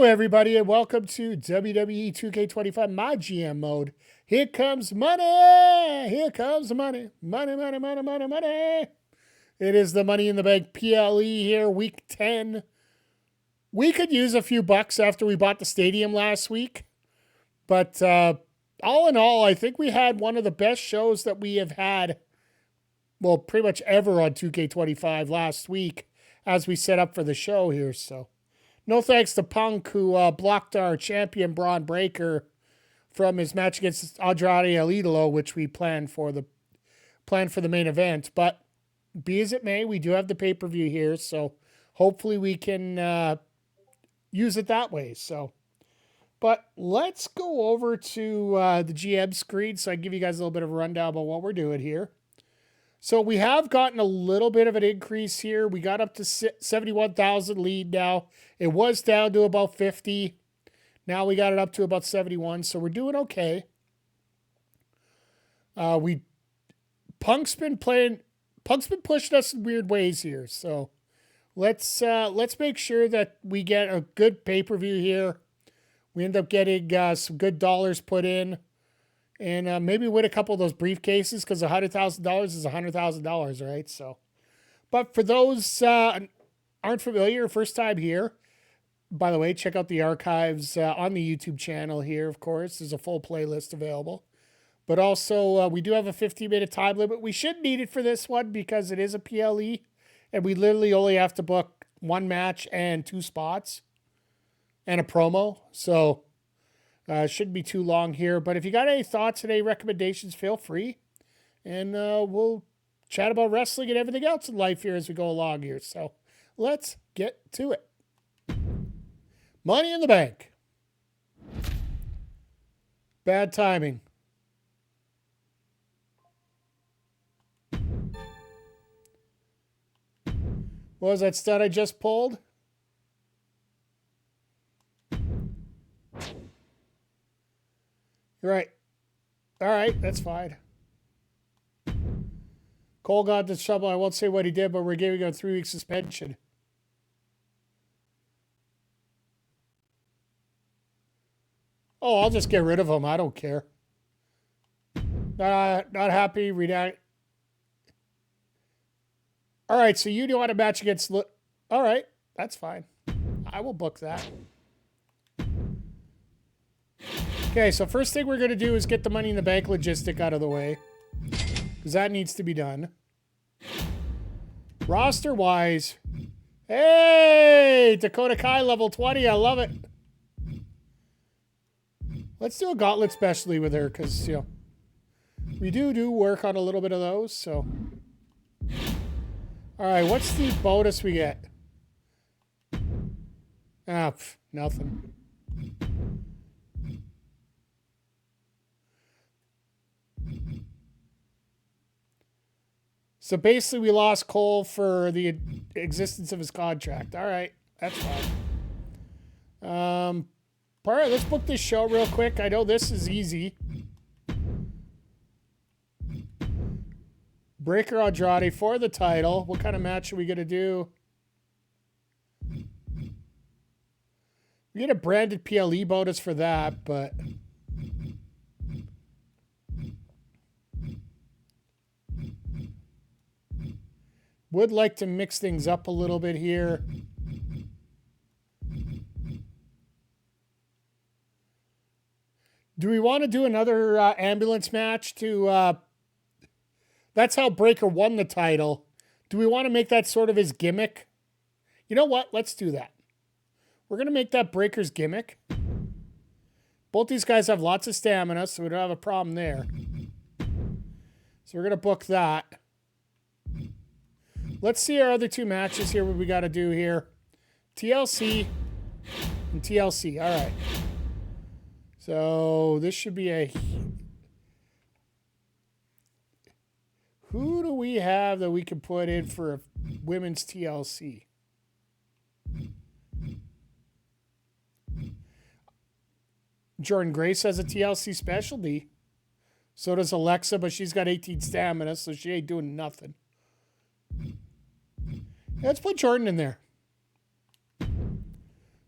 everybody, and welcome to WWE 2K25 myGM mode. Here comes money! Here comes the money. Money, money, money, money, money. It is the Money in the Bank PLE here, week 10. We could use a few bucks after we bought the stadium last week. But all in all, I think we had one of the best shows that we have had, well, pretty much ever on 2K25 last week as we set up for the show here, so. No thanks to Punk, who blocked our champion Bron Breakker from his match against Andrade El Idolo, which we planned for the main event. But be as it may, we do have the pay-per-view here, so hopefully we can use it that way. So, but let's go over to the GM screen so I can give you guys a little bit of a rundown about what we're doing here. So we have gotten a little bit of an increase here. We got up to 71,000 lead now. It was down to about 50. Now we got it up to about 71, so we're doing okay. Punk's been pushing us in weird ways here. So let's make sure that we get a good pay-per-view here. We end up getting some good dollars put in. And maybe win a couple of those briefcases because $100,000 is $100,000, right? So, but for those aren't familiar, first time here, by the way, check out the archives on the YouTube channel here, of course. There's a full playlist available. But also, we do have a 15-minute time limit. We should need it for this one because it is a PLE, and we literally only have to book one match and 2 spots and a promo. So, shouldn't be too long here, but if you got any thoughts and any recommendations, feel free. And we'll chat about wrestling and everything else in life here as we go along here. So let's get to it. Money in the Bank. Bad timing. What was that stud I just pulled? Right. All right, that's fine. Cole got into trouble. I won't say what he did, but we're giving him a 3-week suspension. Oh, I'll just get rid of him. I don't care. Not happy. Redact. All right, so you do want a match against... All right, that's fine. I will book that. Okay, so first thing we're going to do is get the Money in the Bank logistic out of the way. Because that needs to be done. Roster-wise. Hey! Dakota Kai level 20. I love it. Let's do a gauntlet specialty with her. Because, you know, we do work on a little bit of those. So. Alright, what's the bonus we get? Nothing. So basically, we lost Cole for the existence of his contract. All right, that's fine. All right, let's book this show real quick. I know this is easy. Breakker Andrade for the title. What kind of match are we going to do? We get a branded PLE bonus for that, but... Would like to mix things up a little bit here. Do we want to do another ambulance match to... That's how Breakker won the title. Do we want to make that sort of his gimmick? You know what? Let's do that. We're going to make that Breakker's gimmick. Both these guys have lots of stamina, so we don't have a problem there. So we're going to book that. Let's see our other 2 matches here, what we got to do here. TLC and TLC. All right. So this should be a... Who do we have that we can put in for a women's TLC? Jordynne Grace has a TLC specialty. So does Alexa, but she's got 18 stamina, so she ain't doing nothing. Let's put Jordynne in there.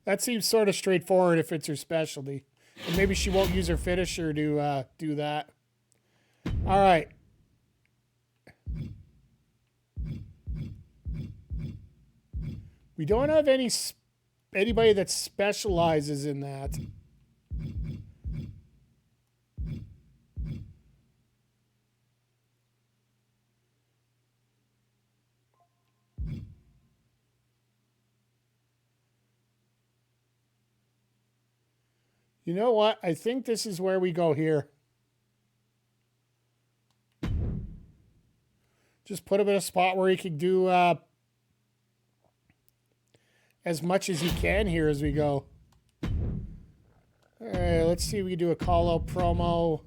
That seems sort of straightforward if it's her specialty. And maybe she won't use her finisher to do that. All right. We don't have anybody that specializes in that. You know what? I think this is where we go here. Just put him in a spot where he can do as much as he can here as we go. All right, let's see if we can do a call-out promo.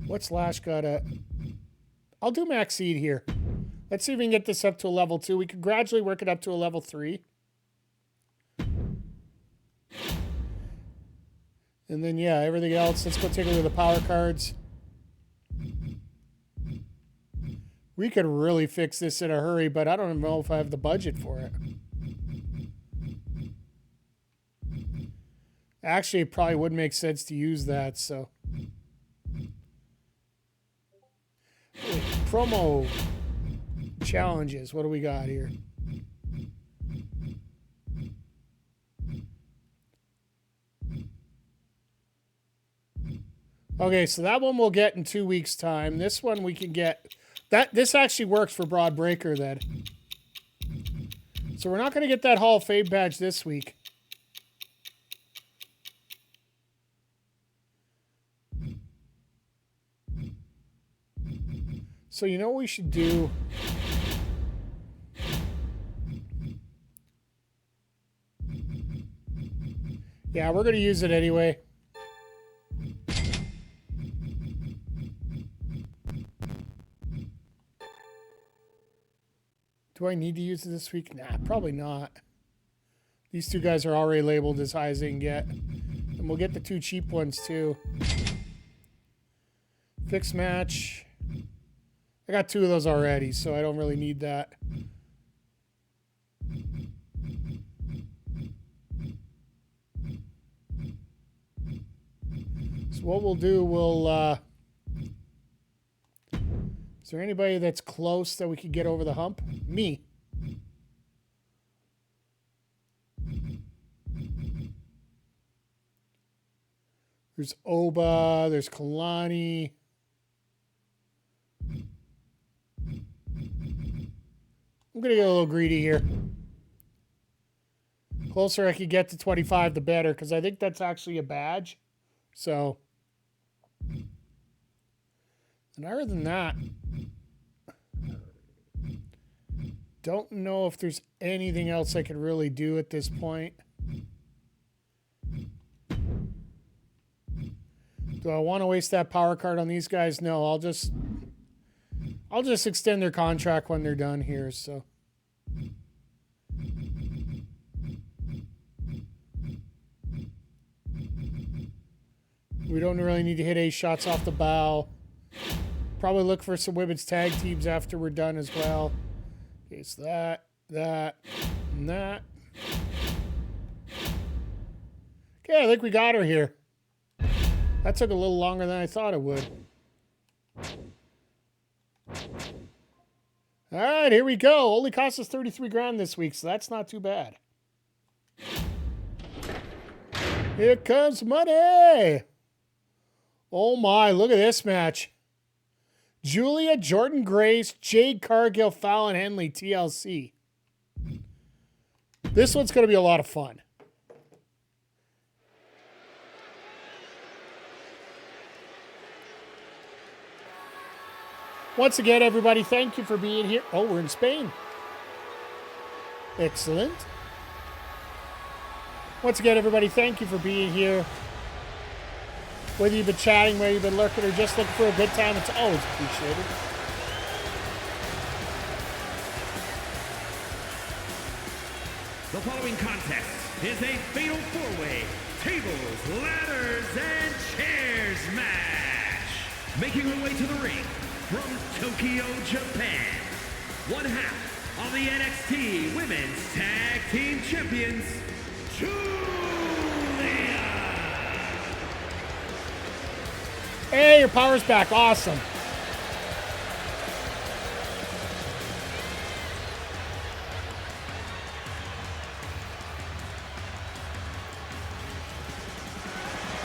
What's Lash got at? I'll do Max Seed here. Let's see if we can get this up to a level 2. We could gradually work it up to a level 3. And then, yeah, everything else. Let's go take a look at the power cards. We could really fix this in a hurry, but I don't know if I have the budget for it. Actually, it probably would make sense to use that, so. Promo challenges. What do we got here? Okay, so that one we'll get in 2 weeks' time. This one we can get. This actually works for Broad Breaker then. So we're not going to get that Hall of Fame badge this week. So you know what we should do? Yeah, we're going to use it anyway. Do I need to use it this week? Nah, probably not. These two guys are already labeled as high as they can get. And we'll get the 2 cheap ones too. Fixed match. I got 2 of those already, so I don't really need that. So what we'll do, is there anybody that's close that we could get over the hump? Me. There's Oba, there's Kalani. I'm going to get a little greedy here. Closer I could get to 25, the better, because I think that's actually a badge. So, and other than that, don't know if there's anything else I could really do at this point. Do I want to waste that power card on these guys? No, I'll just extend their contract when they're done here, so. We don't really need to hit 8 shots off the bow. Probably look for some women's tag teams after we're done as well. Okay, so that, and that. Okay, I think we got her here. That took a little longer than I thought it would. All right, here we go. Only cost us 33 grand this week, so that's not too bad. Here comes money. Oh my, look at this match. Giulia, Jordynne Grace, Jade, Cargill, Fallon, Henley, TLC. This one's going to be a lot of fun. Once again, everybody, thank you for being here. Oh, we're in Spain. Excellent. Once again, everybody, thank you for being here. Whether you've been chatting, whether you've been lurking, or just looking for a good time, it's always appreciated. The following contest is a fatal four-way tables, ladders, and chairs match. Making her way to the ring from Tokyo, Japan, one half of the NXT Women's Tag Team Champions, Giulia. Hey, your power's back. Awesome.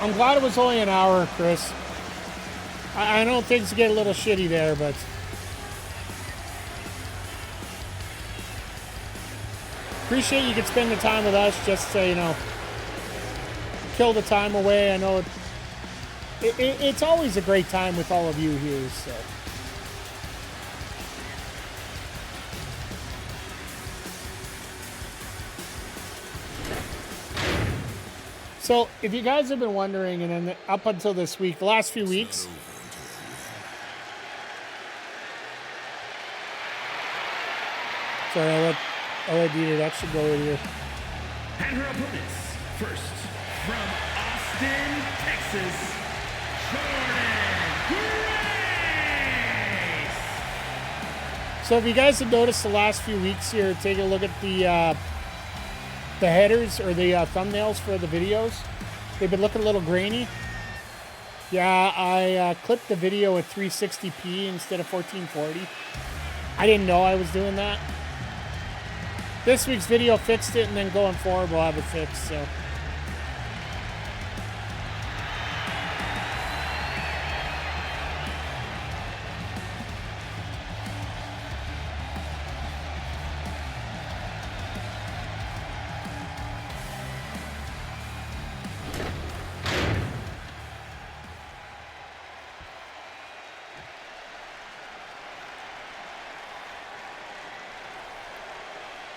I'm glad it was only an hour, Chris. I know things get a little shitty there, but appreciate you could spend the time with us just to, you know, kill the time away. I know it's always a great time with all of you here, so. So, if you guys have been wondering, and then up until this week, the last few weeks, sorry, I'll let you do that. Should go in here. And her opponents, first, from Austin, Texas, Jordynne. So, if you guys have noticed the last few weeks here, take a look at the headers or the thumbnails for the videos. They've been looking a little grainy. Yeah, I clipped the video at 360p instead of 1440. I didn't know I was doing that. This week's video fixed it, and then going forward we'll have it fixed, so.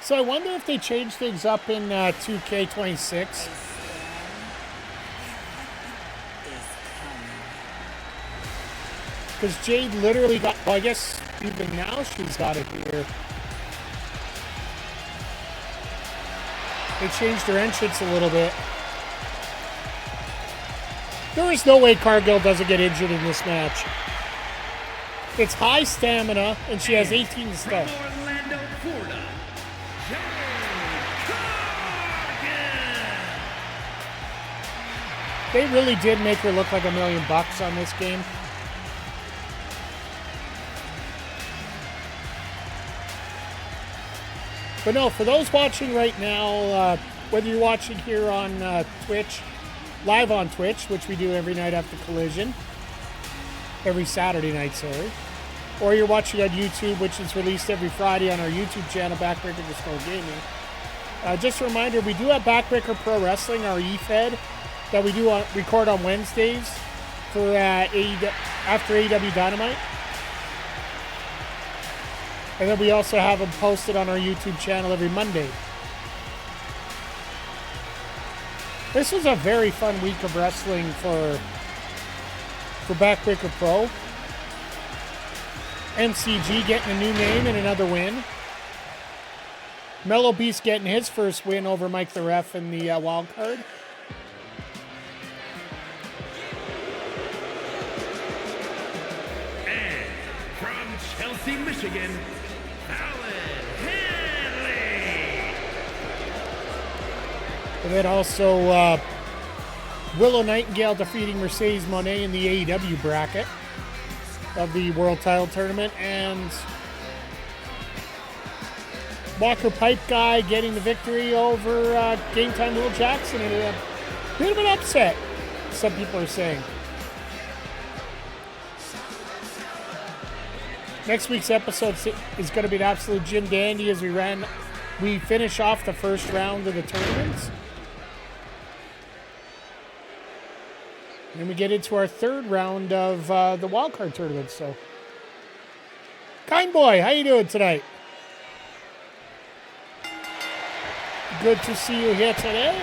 So I wonder if they change things up in 2K26. Because Jade literally got, well, I guess even now she's got it here. They changed her entrance a little bit. There is no way Cargill doesn't get injured in this match. It's high stamina, and she has 18 stuff. They really did make her look like $1 million on this game. But no, for those watching right now, whether you're watching here on Twitch, live on Twitch, which we do every night after Collision, every Saturday night, sorry, or you're watching on YouTube, which is released every Friday on our YouTube channel, Backbreaker Pro Wrestling. Just a reminder, we do have Backbreaker Pro Wrestling, our eFed, that we do record on Wednesdays for after AEW Dynamite. And then we also have them posted on our YouTube channel every Monday. This was a very fun week of wrestling for Backbreaker Pro. MCG getting a new name and another win. Mellow Beast getting his first win over Mike the Ref in the wild card. Michigan, Fallon, Henley. And then also Willow Nightingale defeating Mercedes Moné in the AEW bracket of the World Title Tournament, and Walker Pipe Guy getting the victory over Game Time Will Jackson in a bit of an upset, some people are saying. Next week's episode is going to be an absolute Jim Dandy as we finish off the first round of the tournaments. And we get into our third round of the wildcard tournament. So, Kind Boy, how you doing tonight? Good to see you here today.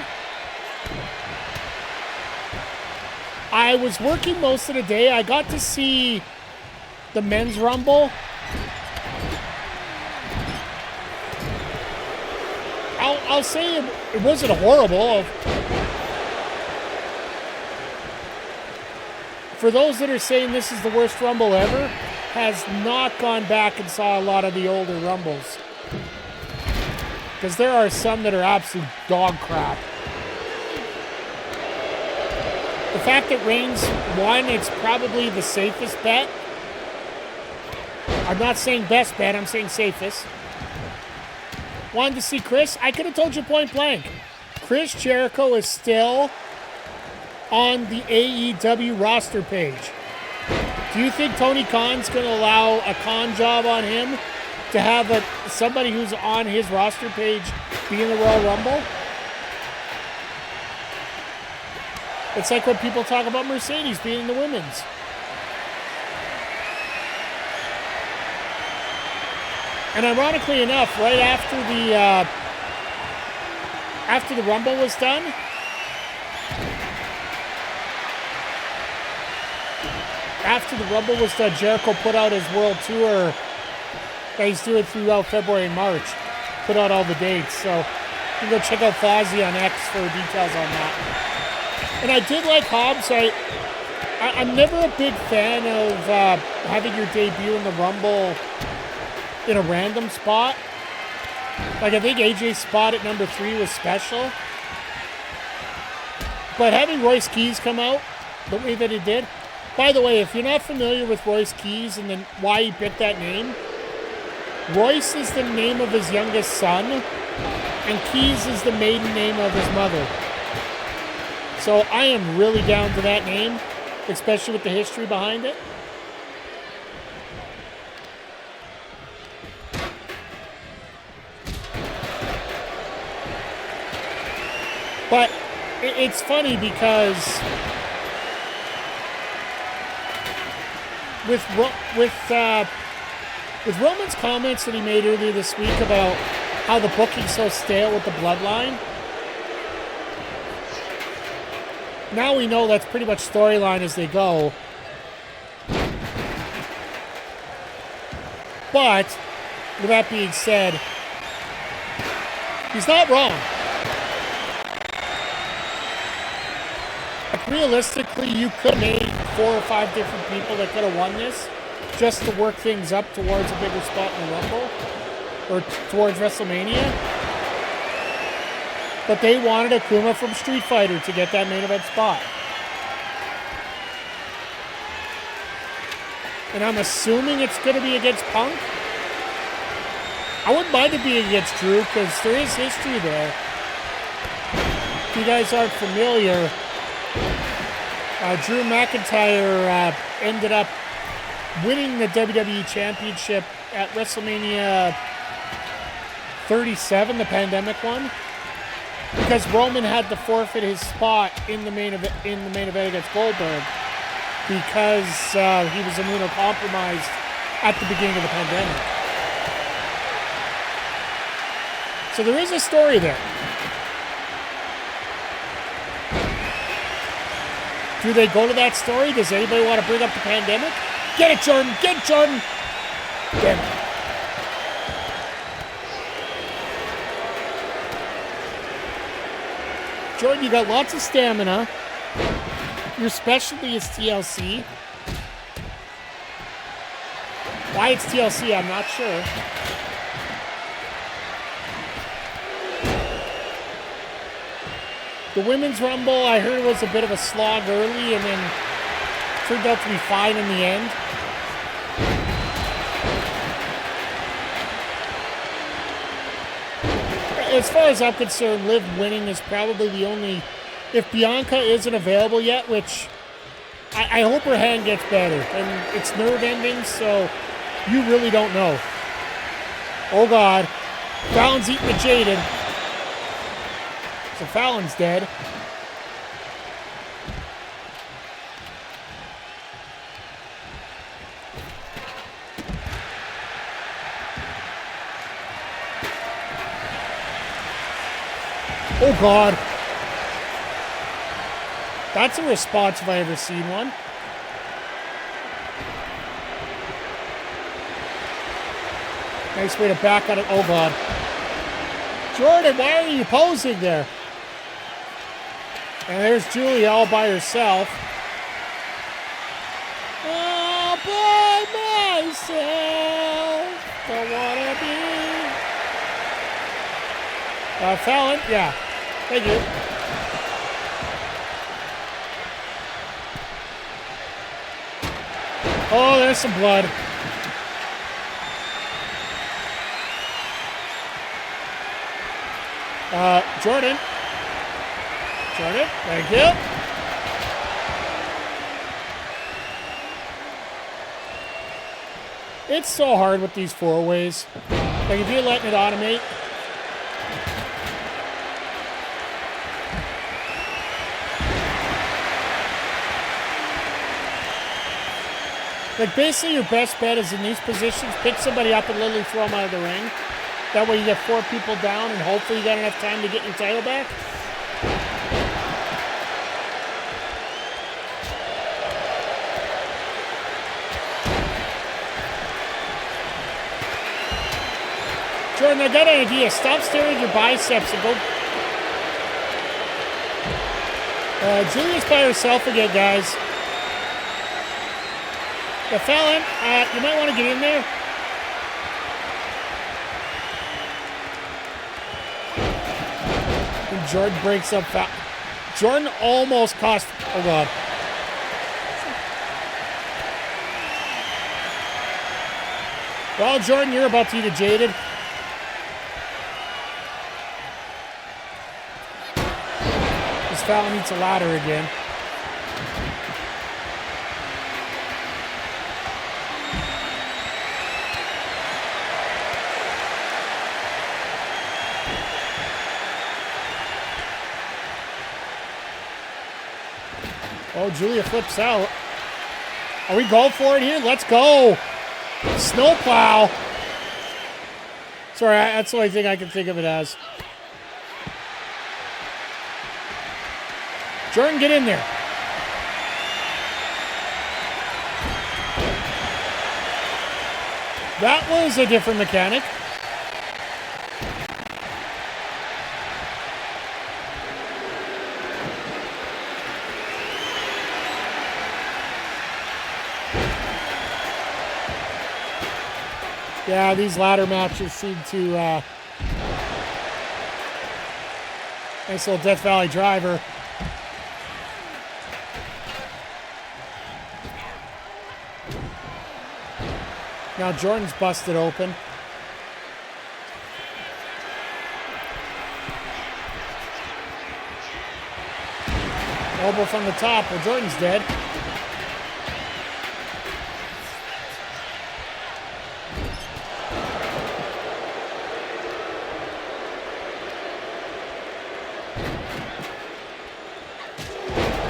I was working most of the day. I got to see the men's rumble. I'll say it wasn't horrible. For those that are saying this is the worst Rumble ever, has not gone back and saw a lot of the older Rumbles. Because there are some that are absolute dog crap. The fact that Reigns won, it's probably the safest bet. I'm not saying best bet, I'm saying safest. Wanted to see Chris? I could have told you point blank. Chris Jericho is still on the AEW roster page. Do you think Tony Khan's going to allow a con job on him to have somebody who's on his roster page be in the Royal Rumble? It's like when people talk about Mercedes being in the women's. And ironically enough, right after the Rumble was done, Jericho put out his world tour that he's doing throughout February and March. Put out all the dates. So you can go check out Fozzy on X for details on that. And I did like Hobbs. I'm never a big fan of having your debut in the Rumble in a random spot. Like, I think AJ's spot at number 3 was special. But having Royce Keys come out the way that he did. By the way, if you're not familiar with Royce Keys and then why he picked that name, Royce is the name of his youngest son, and Keys is the maiden name of his mother. So I am really down to that name, especially with the history behind it. But it's funny because with Roman's comments that he made earlier this week about how the booking's so stale with the bloodline, now we know that's pretty much storyline as they go. But with that being said, he's not wrong. Realistically, you could make 4 or 5 different people that could have won this just to work things up towards a bigger spot in the Rumble or towards WrestleMania. But they wanted Akuma from Street Fighter to get that main event spot. And I'm assuming it's going to be against Punk. I wouldn't mind it being against Drew because there is history there. If you guys aren't familiar, Drew McIntyre ended up winning the WWE Championship at WrestleMania 37, the pandemic one, because Roman had to forfeit his spot in the main event against Goldberg because he was immunocompromised at the beginning of the pandemic. So there is a story there. Do they go to that story? Does anybody want to bring up the pandemic? Get it, Jordan! Get it, Jordan! Damn it. Jordan, you got lots of stamina. Your specialty is TLC. Why it's TLC, I'm not sure. The Women's Rumble, I heard, was a bit of a slog early and then turned out to be fine in the end. As far as I'm concerned, Liv winning is probably the only... If Bianca isn't available yet, which I hope her hand gets better. And it's nerve-ending, so you really don't know. Oh, God. Fallon's eating the Jade. So Fallon's dead. Oh, God. That's a response if I ever seen one. Nice way to back out of... Oh, God. Jordynne, why are you posing there? And there's Giulia all by herself. All by myself. Don't wanna be. Fallon, yeah. Thank you. Oh, there's some blood. Jordynne. Jordynne, thank you. It's so hard with these four-ways. Like, if you're letting it automate. Like, basically your best bet is in these positions, pick somebody up and literally throw them out of the ring. That way you get 4 people down and hopefully you got enough time to get your title back. Jordynne, I got an idea. Stop staring at your biceps and go. Giulia's by herself again, guys. The Fallon, you might want to get in there. And Jordynne breaks up Fallon. Jordynne almost cost. Oh, God. Well, Jordynne, you're about to eat a Jaded. This Fallon eats a ladder again. Oh, Giulia flips out. Are we going for it here? Let's go. Snowplow. Sorry, that's the only thing I can think of it as. Jordynne, get in there. That was a different mechanic. Yeah, these ladder matches seem to... nice little Death Valley driver. Now Jordynne's busted open. Elbow from the top. Well, Jordynne's dead.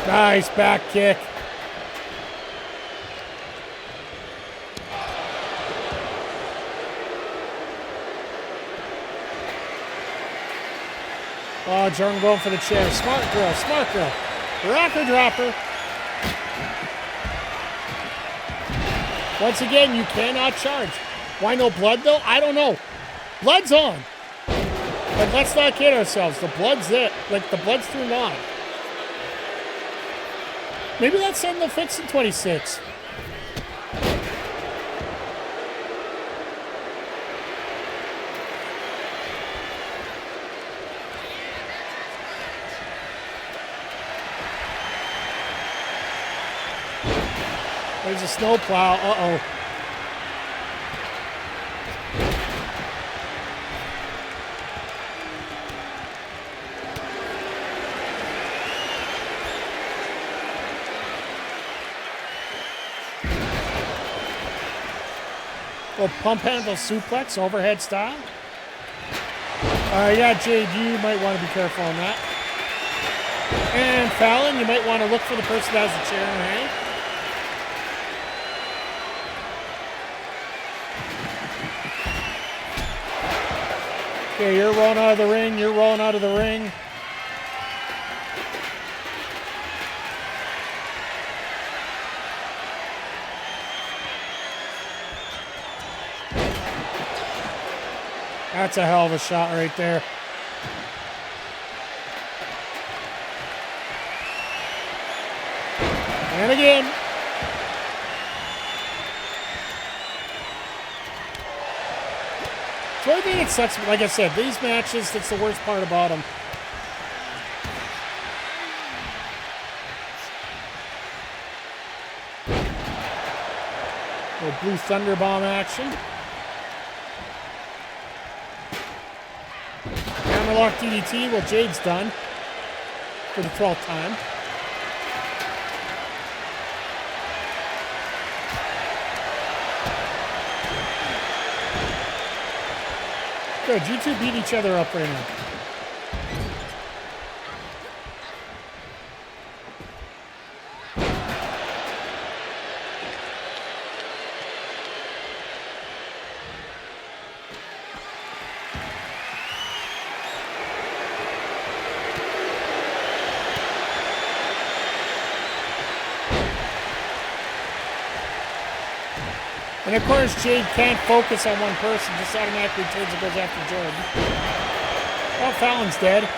Nice back kick. Oh, Jordynne going for the chair. Smart girl, smart girl. Rocker dropper. Once again, you cannot charge. Why no blood, though? I don't know. Blood's on. But let's not kid ourselves. The blood's it. Like, the blood's turned on. Maybe that's something they'll fix in 26. There's a snowplow. Uh-oh. Little pump handle suplex, overhead style. Yeah, Jade, you might want to be careful on that. And Fallon, you might want to look for the person that has the chair in her hand. Okay, you're rolling out of the ring. You're rolling out of the ring. That's a hell of a shot right there. And again. The only thing that sucks, like I said, these matches, that's the worst part about them. Little blue thunder bomb action. Hammerlock DDT, well, Jade's done for the 12th time. Good, you two beat each other up right now. And of course, Jade can't focus on one person, just automatically turns and goes after Jordynne. Oh, Fallon's dead.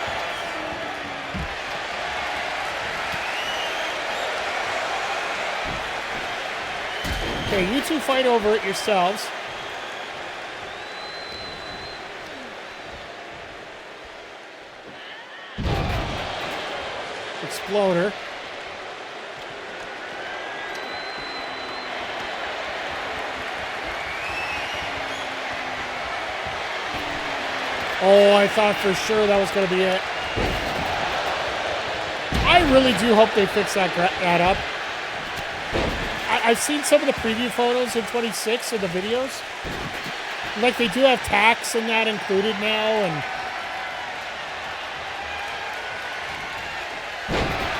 Okay, you two fight over it yourselves. Exploder. Oh, I thought for sure that was going to be it. I really do hope they fix that up. I've seen some of the preview photos in 26 of the videos. Like, they do have tax and that included now, and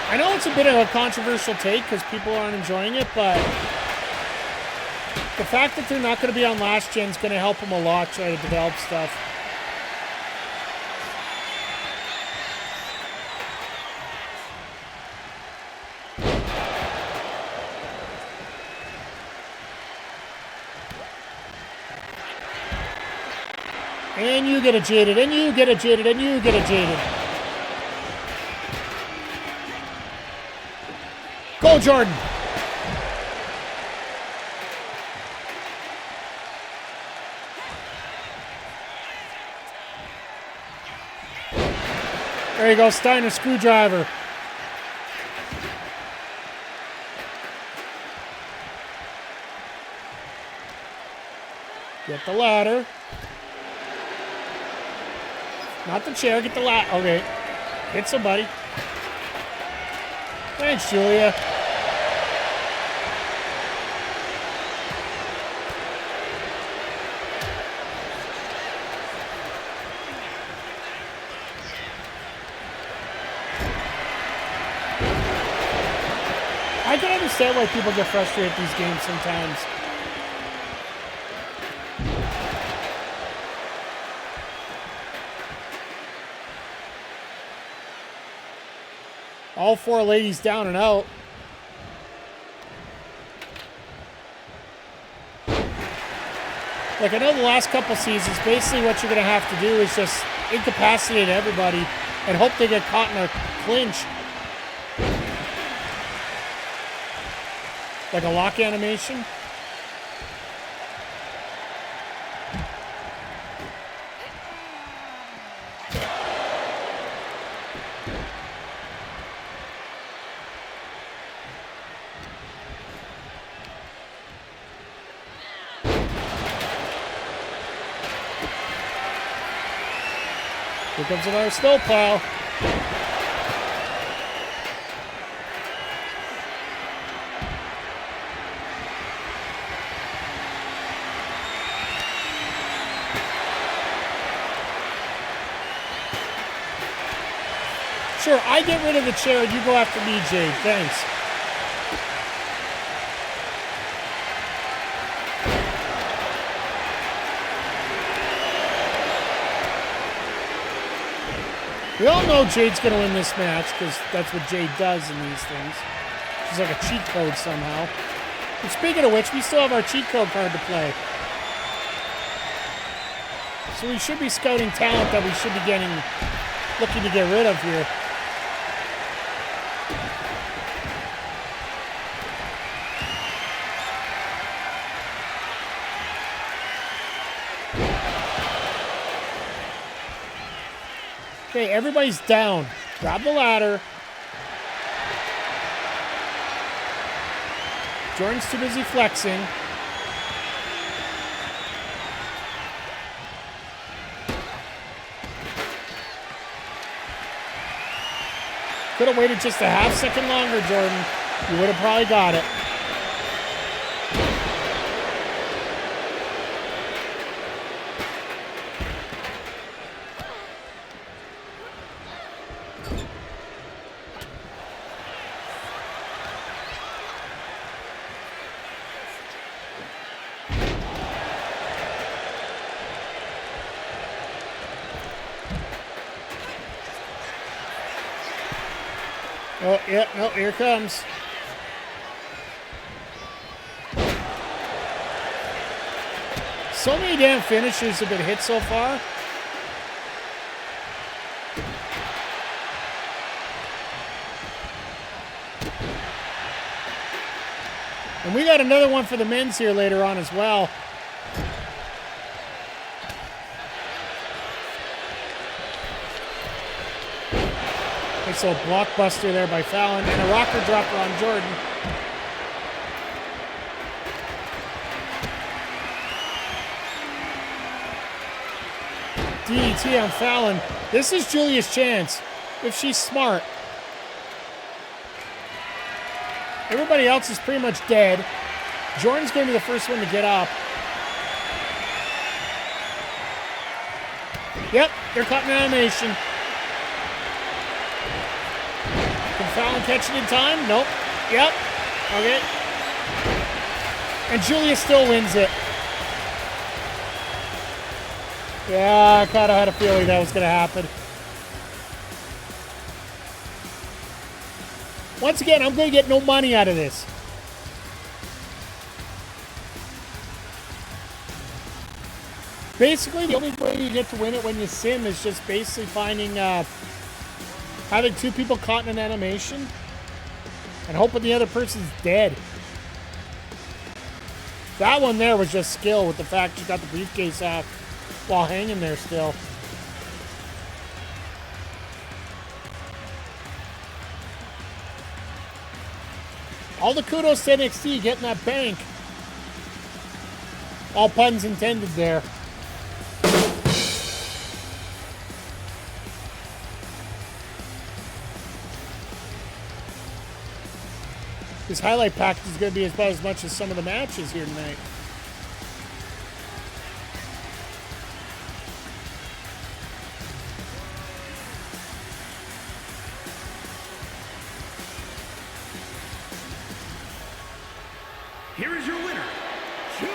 I know it's a bit of a controversial take because people aren't enjoying it, but the fact that they're not going to be on last gen is going to help them a lot try to develop stuff. And you get a Jaded, and you get a Jaded, and you get a Jaded. Go, Jordynne. There you go, Steiner screwdriver. Get the ladder. Not the chair, get the ladder. Okay. Hit somebody. Thanks, Giulia. I can understand why people get frustrated at these games sometimes. All four ladies down and out. Like, I know the last couple seasons, basically what you're going to have to do is just incapacitate everybody and hope they get caught in a clinch. Like a lock animation. Here comes another snowplow. Sure, I get rid of the chair and you go after me, Jade. Thanks. We all know Jade's going to win this match because that's what Jade does in these things. She's like a cheat code somehow. And speaking of which, we still have our cheat code card to play. So we should be scouting talent that we should be looking to get rid of here. Okay, everybody's down. Grab the ladder. Jordan's too busy flexing. Could have waited just a half second longer, Jordan. You would have probably got it. Oh, yeah, no, here it comes. So many damn finishers have been hit so far. And we got another one for the men's here later on as well. Nice little blockbuster there by Fallon, and a rocker dropper on Jordan. DDT on Fallon. This is Giulia's chance, if she's smart. Everybody else is pretty much dead. Jordan's going to be the first one to get up. Yep, they're caught in animation. Can Fallon catch it in time? Nope. Yep. Okay. And Giulia still wins it. Yeah, I kind of had a feeling that was going to happen. Once again, I'm going to get no money out of this. Basically, the only way you get to win it when you sim is just basically finding, having two people caught in an animation and hoping the other person's dead. That one there was just skill with the fact she got the briefcase off while hanging there still. All the kudos to NXT getting that bank. All puns intended there. This highlight package is going to be about as much as some of the matches here tonight. Here is your winner, Giulia.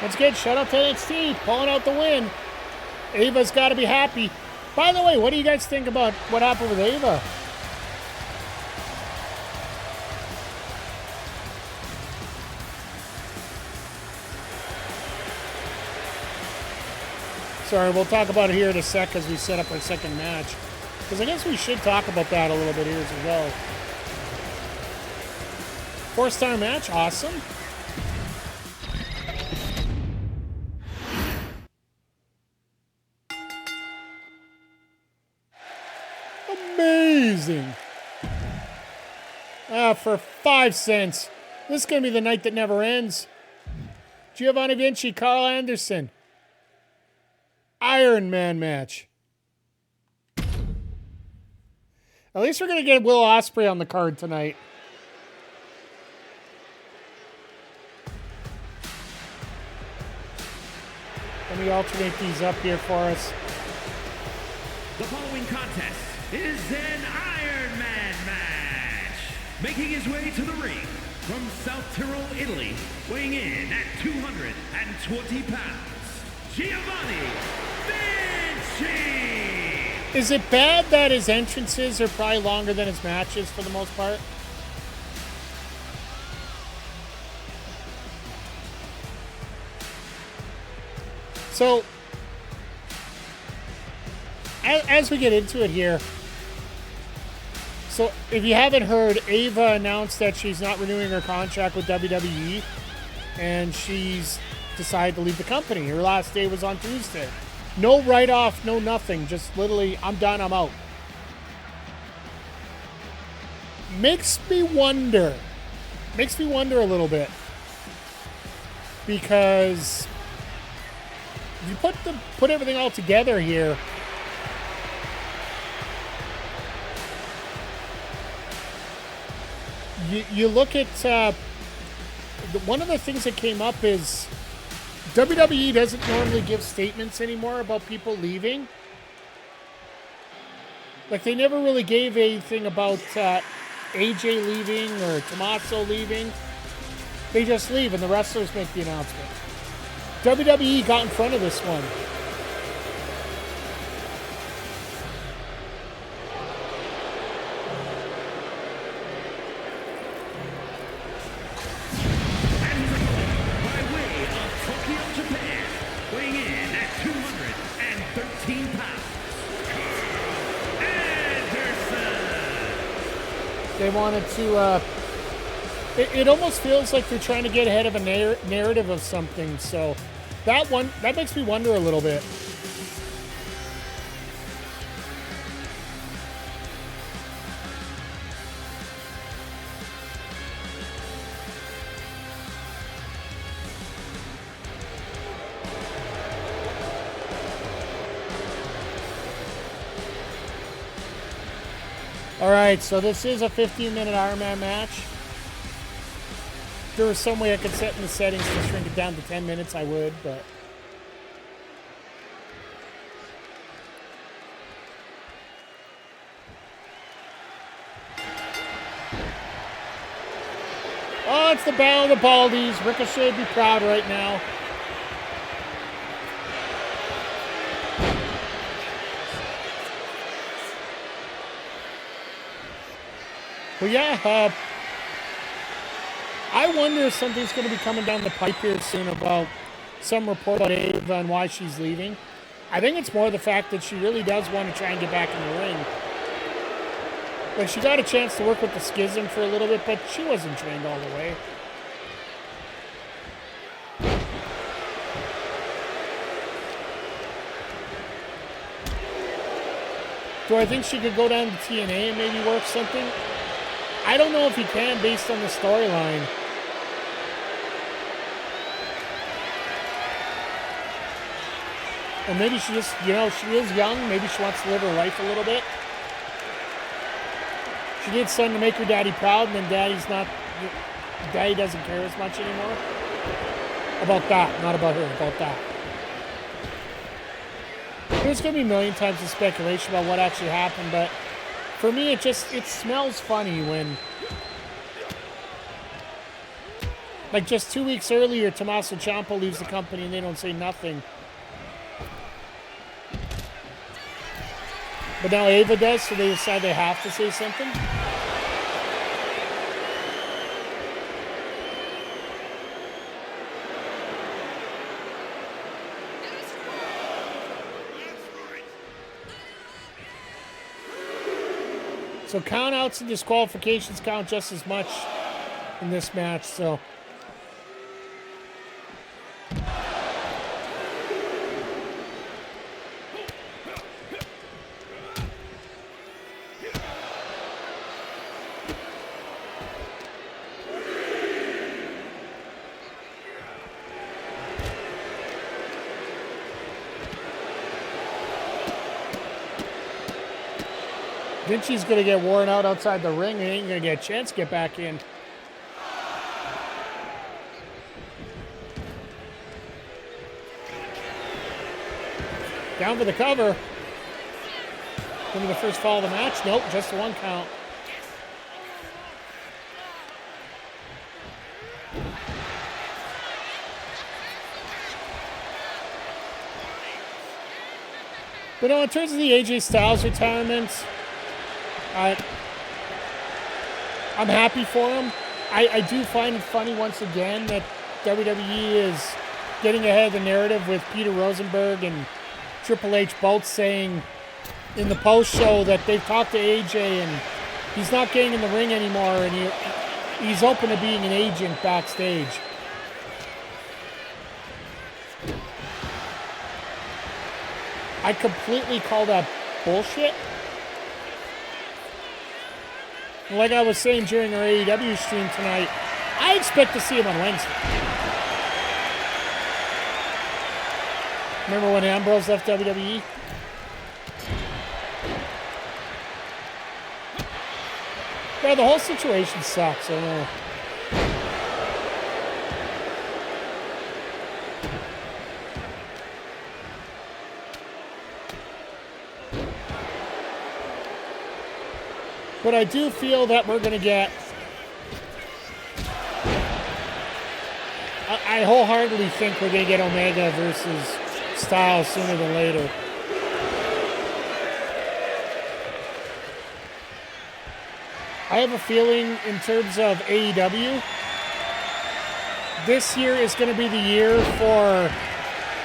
Once again, shout out to NXT, pulling out the win. Ava's got to be happy. By the way, what do you guys think about what happened with Ava? Sorry, we'll talk about it here in a sec as we set up our second match. Because I guess we should talk about that a little bit here as we go. 4-star match, awesome. Amazing. For 5 cents. This is going to be the night that never ends. Giovanni, Vinci, Karl Anderson. Iron Man match. At least we're going to get Will Ospreay on the card tonight. Let me alternate these up here for us. The following contest is an Iron Man match. Making his way to the ring from South Tyrol, Italy, weighing in at 220 pounds, Giovanni Vinci. Is it bad that his entrances are probably longer than his matches for the most part? So, as we get into it here, so if you haven't heard, Ava announced that she's not renewing her contract with WWE, and she's decided to leave the company. Her last day was on Tuesday. No write-off, no nothing. Just literally, I'm done, I'm out. Makes me wonder a little bit. Because if you put everything all together here, you look at one of the things that came up is WWE doesn't normally give statements anymore about people leaving. Like, they never really gave anything about AJ leaving or Tommaso leaving. They just leave and the wrestlers make the announcement. WWE got in front of this one. They wanted to, it almost feels like they're trying to get ahead of a narrative of something. So that makes me wonder a little bit. All right, so this is a 15-minute Ironman match. If there was some way I could set in the settings to shrink it down to 10 minutes, I would, but... Oh, it's the Battle of the Baldies. Ricochet would be proud right now. Well, yeah, I wonder if something's going to be coming down the pipe here soon about some report about Ava and why she's leaving. I think it's more the fact that she really does want to try and get back in the ring. Like, she got a chance to work with the Schism for a little bit, but she wasn't trained all the way. Do I think she could go down to TNA and maybe work something? I don't know if he can based on the storyline. Or maybe she just, you know, she is young. Maybe she wants to live her life a little bit. She did something to make her daddy proud, and then daddy doesn't care as much anymore. About that, not about her, about that. There's going to be a million times of speculation about what actually happened, but for me, it smells funny when, like, just 2 weeks earlier, Tommaso Ciampa leaves the company and they don't say nothing. But now Ava does, so they decide they have to say something. So count-outs and disqualifications count just as much in this match, so. Vinci's going to get worn out outside the ring and ain't going to get a chance to get back in. Down for the cover. Going to the first fall of the match. Nope, just the one count. But no, in terms of the AJ Styles retirement, I'm happy for him. I do find it funny once again that WWE is getting ahead of the narrative with Peter Rosenberg and Triple H both saying in the post-show that they've talked to AJ and he's not getting in the ring anymore and he's open to being an agent backstage. I completely call that bullshit. Like I was saying during our AEW stream tonight, I expect to see him on Wednesday. Remember when Ambrose left WWE? Yeah, the whole situation sucks. I don't know. But I do feel that we're going to get... I wholeheartedly think we're going to get Omega versus Styles sooner than later. I have a feeling in terms of AEW, this year is going to be the year for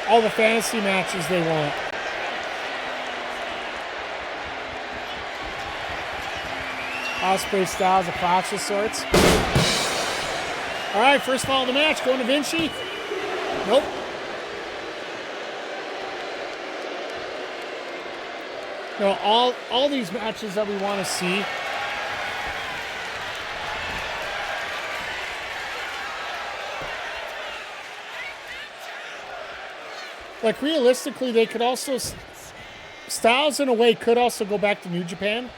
all the fantasy matches they want. Ospreay Styles, a clash of sorts. All right, first fall of the match, going to Vinci. Nope. No, all these matches that we want to see. Like, realistically, they could also... Styles, in a way, could also go back to New Japan.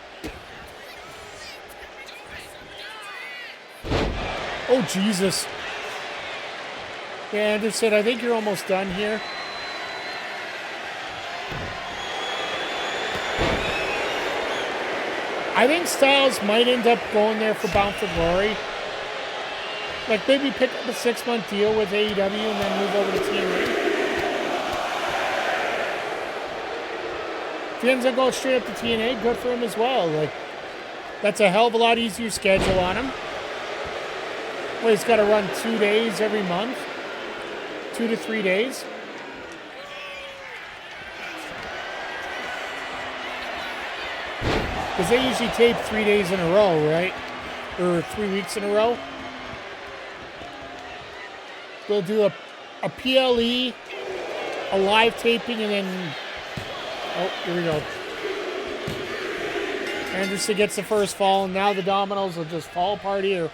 Oh, Jesus. Yeah, Anderson, I think you're almost done here. I think Styles might end up going there for Bound for Glory. Like, maybe pick up a 6-month deal with AEW and then move over to TNA. If he ends up going straight up to TNA, good for him as well. Like, that's a hell of a lot easier schedule on him. Well, he's got to run 2 days every month. 2 to 3 days. Because they usually tape 3 days in a row, right? Or 3 weeks in a row. They'll do a PLE, a live taping, and then... Oh, here we go. Anderson gets the first fall, and now the dominoes will just fall apart here.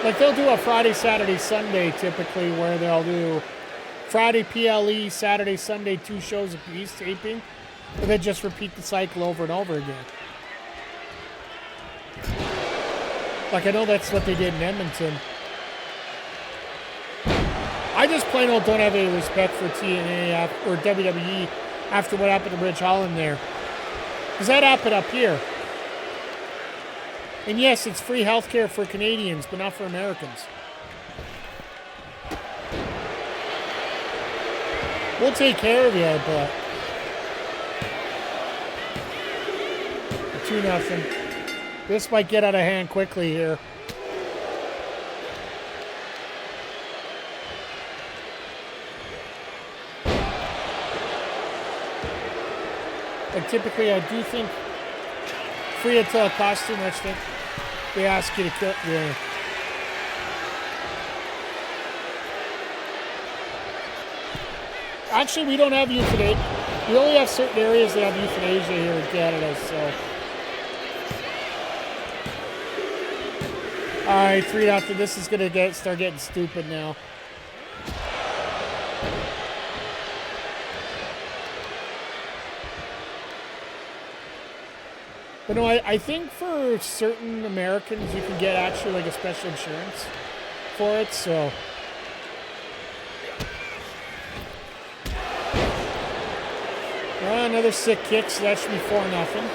Like, they'll do a Friday, Saturday, Sunday typically, where they'll do Friday PLE, Saturday, Sunday, 2 shows apiece taping, but then just repeat the cycle over and over again. Like, I know that's what they did in Edmonton. I just plain old don't have any respect for TNA or WWE after what happened to Ridge Holland there. Because that happened up here. And yes, it's free healthcare for Canadians, but not for Americans. We'll take care of you, but... 2-0. This might get out of hand quickly here. Like, typically, I do think free until cost too much. They ask you to kill. Yeah. Actually, we don't have euthanasia. We only have certain areas that have euthanasia here in Canada, so. All right, 3-0. This is going to start getting stupid now. But no, I think for certain Americans, you can get actually like a special insurance for it, so. Another sick kick, so that should be 4-0.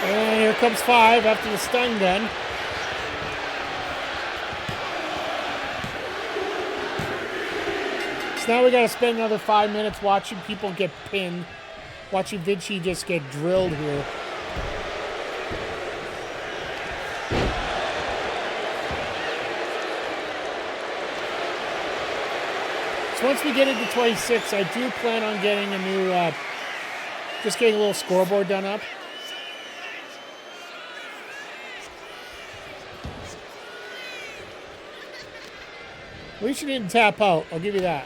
And here comes 5 after the stun gun. Now we got to spend another 5 minutes watching people get pinned. Watching Vinci just get drilled here. once we get into 26, I do plan on getting a new, just getting a little scoreboard done up. At least you didn't tap out. I'll give you that.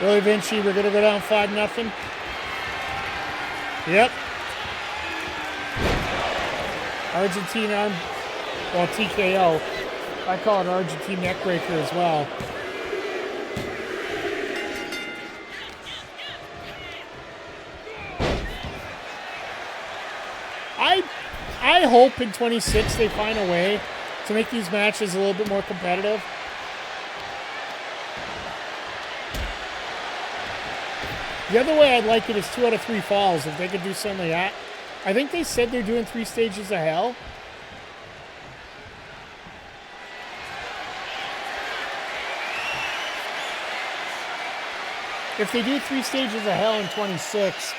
Really, Vinci, we're going to go down 5-0. Yep. Argentine arm, well, TKO. I call it Argentine neckbreaker as well. I hope in 26 they find a way to make these matches a little bit more competitive. The other way I'd like it is 2 out of 3 falls, if they could do something like that. I think they said they're doing 3 stages of hell. If they do 3 stages of hell in 26,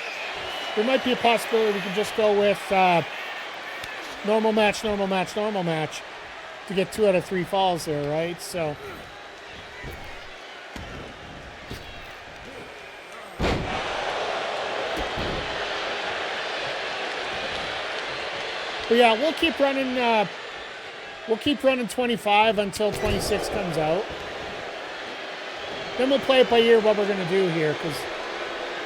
there might be a possibility we could just go with normal match to get 2 out of 3 falls there, right? So. But yeah, we'll keep running 25 until 26 comes out. Then we'll play it by ear what we're going to do here, because,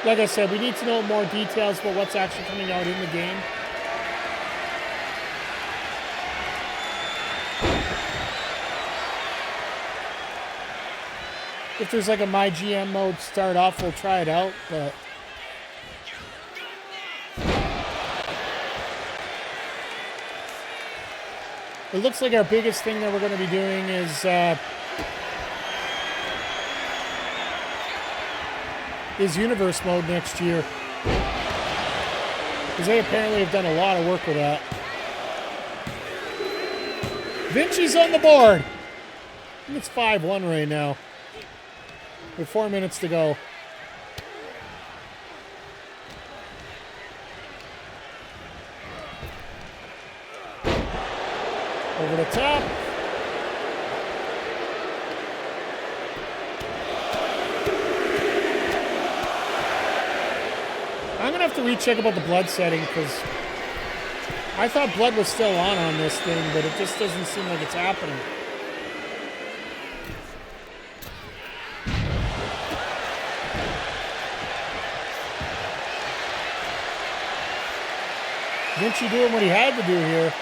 like I said, we need to know more details about what's actually coming out in the game. If there's like a myGM mode start off, we'll try it out, but... It looks like our biggest thing that we're going to be doing is Universe mode next year. Because they apparently have done a lot of work with that. Vinci's on the board. I think it's 5-1 right now. With 4 minutes to go. Over the top. I'm going to have to recheck about the blood setting because I thought blood was still on this thing, but it just doesn't seem like it's happening. Vinci doing what he had to do here.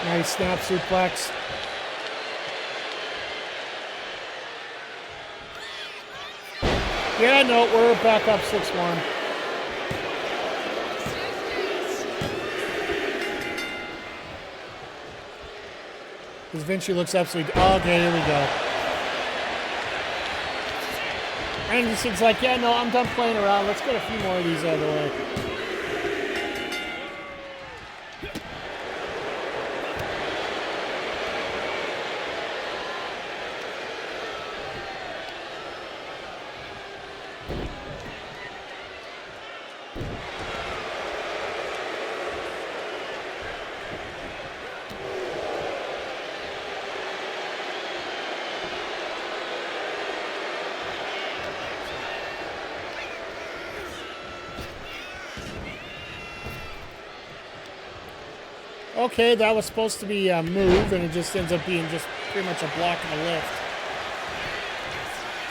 Nice snap suplex. Yeah, no, we're back up 6-1. Because Vinci looks absolutely... Oh, okay, here we go. And it's like, yeah, no, I'm done playing around. Let's get a few more of these out of the way. Okay, that was supposed to be a move, and it just ends up being just pretty much a block and a lift.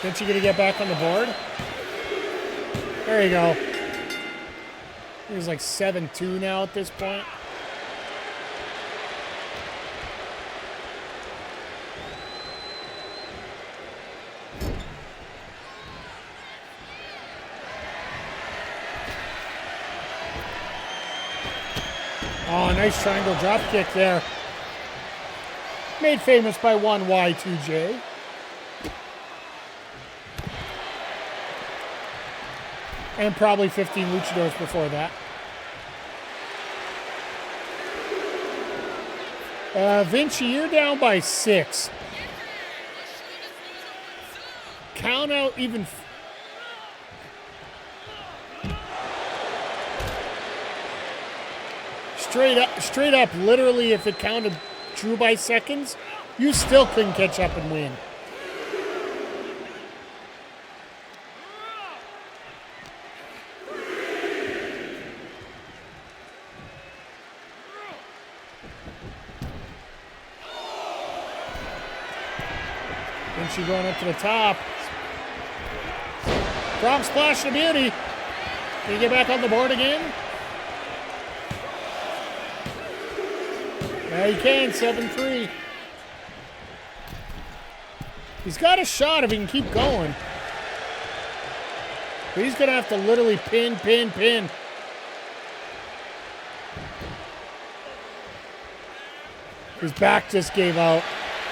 Vinci gonna get back on the board? There you go. He's like 7-2 now at this point. Oh, nice triangle drop kick there. Made famous by one Y2J. And probably 15 luchadors before that. Vinci, you're down by 6. Count out even... Straight up, literally, if it counted true by seconds, you still couldn't catch up and win. Vinci going up to the top. Drop splash to beauty. Can you get back on the board again? Yeah, he can. 7-3. He's got a shot if he can keep going. But he's going to have to literally pin. His back just gave out.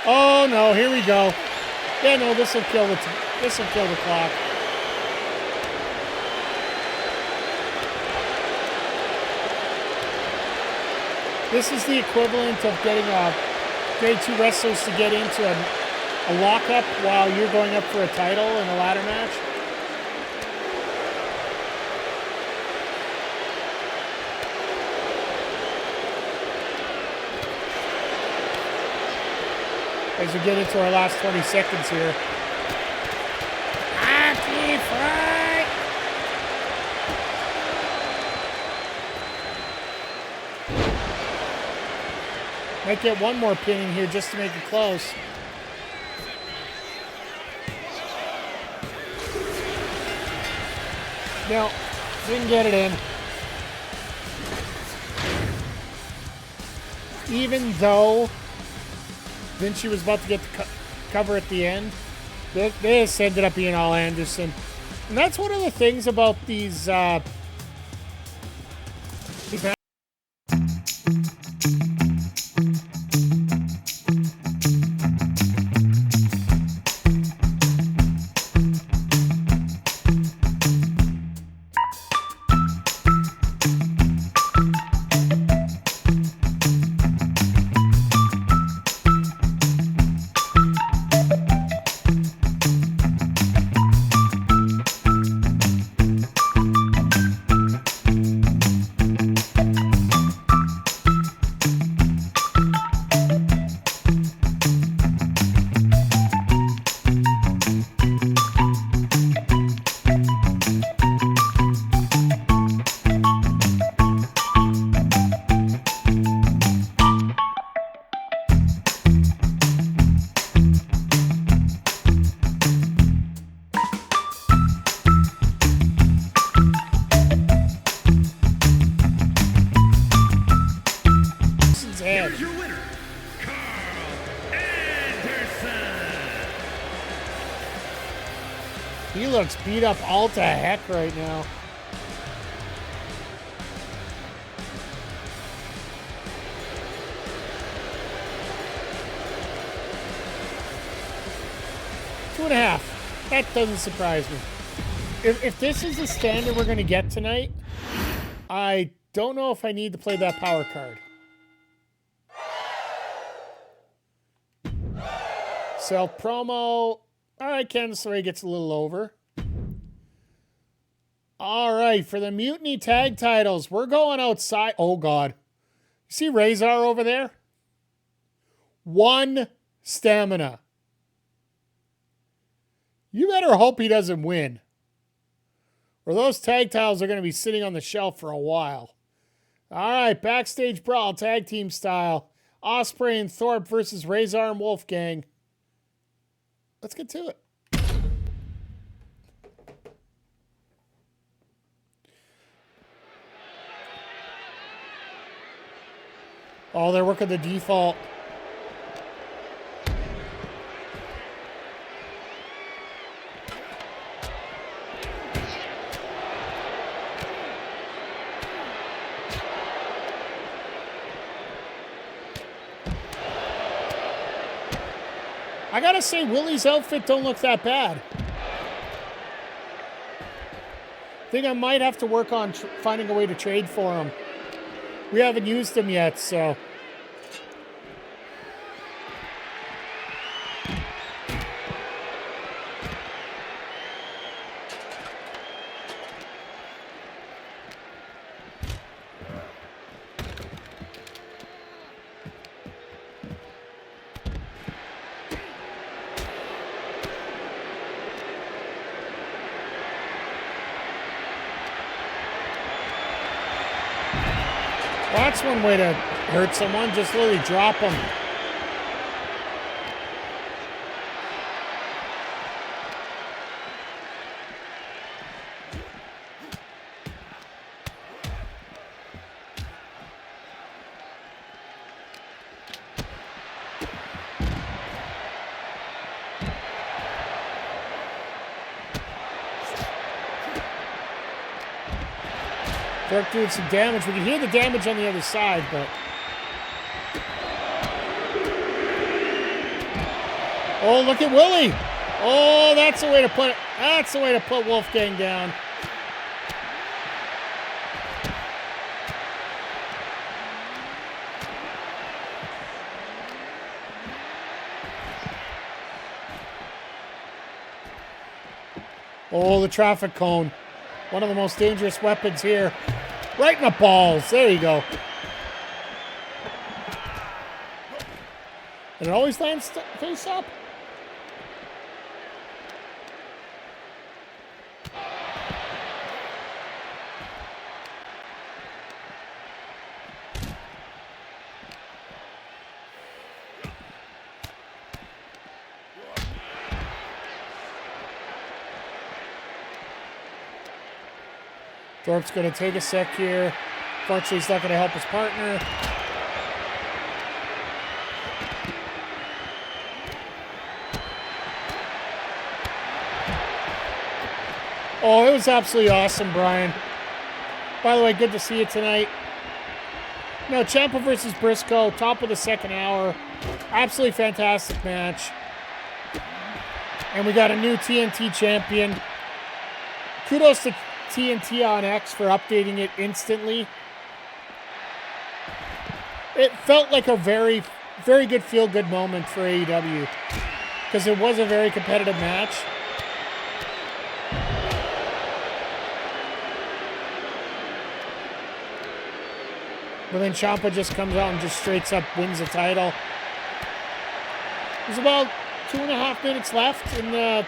Oh, no. Here we go. Yeah, no, this will kill the clock. This is the equivalent of getting grade 2 wrestlers to get into a lockup while you're going up for a title in a ladder match. As we get into our last 20 seconds here. Hockey fight! Might get one more pinning here just to make it close. No, didn't get it in. Even though Vinci was about to get the cover at the end, this ended up being all Anderson. And that's one of the things about these looks beat up all to heck right now. Two and a half. That doesn't surprise me. If this is the standard we're going to get tonight, I don't know if I need to play that power card. Self promo. All right, Candice LeRae gets a little over. All right, for the Mutiny Tag Titles, we're going outside. Oh, God. You see Rezar over there? 1 stamina. You better hope he doesn't win, or those tag titles are going to be sitting on the shelf for a while. All right, backstage brawl, tag team style. Ospreay and Thorpe versus Rezar and Wolfgang. Let's get to it. Oh, they're working the default. I gotta say, Willie's outfit don't look that bad. I think I might have to work on finding a way to trade for him. We haven't used him yet, so. Well, that's one way to hurt someone. Just literally drop them. Thorpe doing some damage. We can hear the damage on the other side, but... Oh, look at Willie. Oh, that's the way to put it. That's the way to put Wolfgang down. Oh, the traffic cone. One of the most dangerous weapons here. Right in the balls. There you go. And it always lands face up. Thorpe's going to take a sec here. Fortunately, he's not going to help his partner. Oh, it was absolutely awesome, Brian. By the way, good to see you tonight. No, Ciampa versus Briscoe, top of the second hour. Absolutely fantastic match. And we got a new TNT champion. Kudos to TNT on X for updating it instantly. It felt like a very, very good feel-good moment for AEW because it was a very competitive match. But then Ciampa just comes out and just straight up wins the title. There's about 2.5 minutes left in the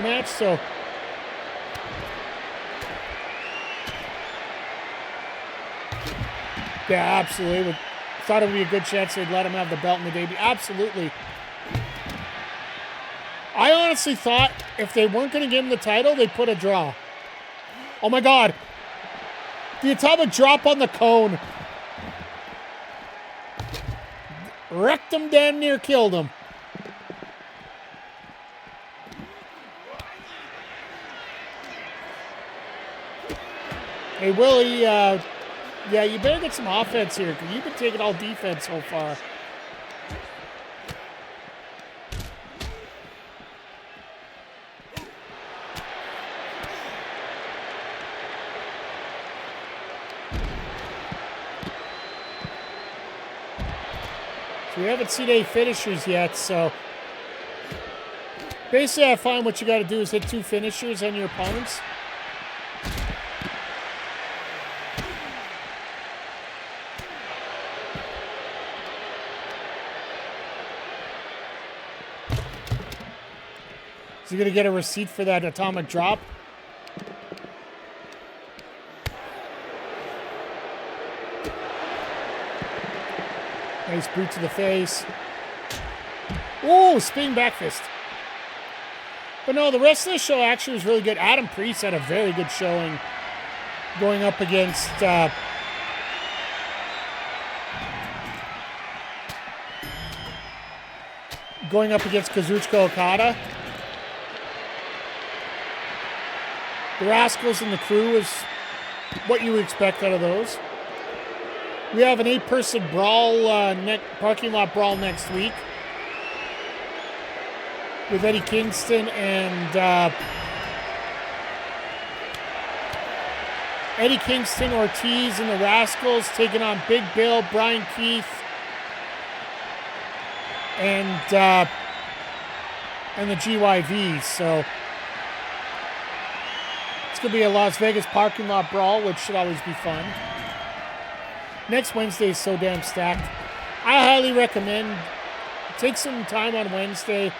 match, so yeah, absolutely. Thought it would be a good chance they'd let him have the belt in the debut. Absolutely. I honestly thought if they weren't going to give him the title, they'd put a draw. Oh my God. The atomic drop on the cone. Wrecked him, damn near killed him. Hey, Willie, yeah, you better get some offense here because you've been taking all defense so far. So we haven't seen any finishers yet, so basically I find what you got to do is hit 2 finishers on your opponents. Is he going to get a receipt for that atomic drop? Nice boot to the face. Ooh, spinning back fist. But no, the rest of the show actually was really good. Adam Priest had a very good showing going up against Kazuchika Okada. The Rascals and the Crew is what you would expect out of those. We have an 8-person brawl, parking lot brawl next week with Eddie Kingston and Ortiz and the Rascals taking on Big Bill, Brian Keith, and the GYV. So it's going to be a Las Vegas parking lot brawl, which should always be fun. Next Wednesday is so damn stacked. I highly recommend take some time on Wednesday.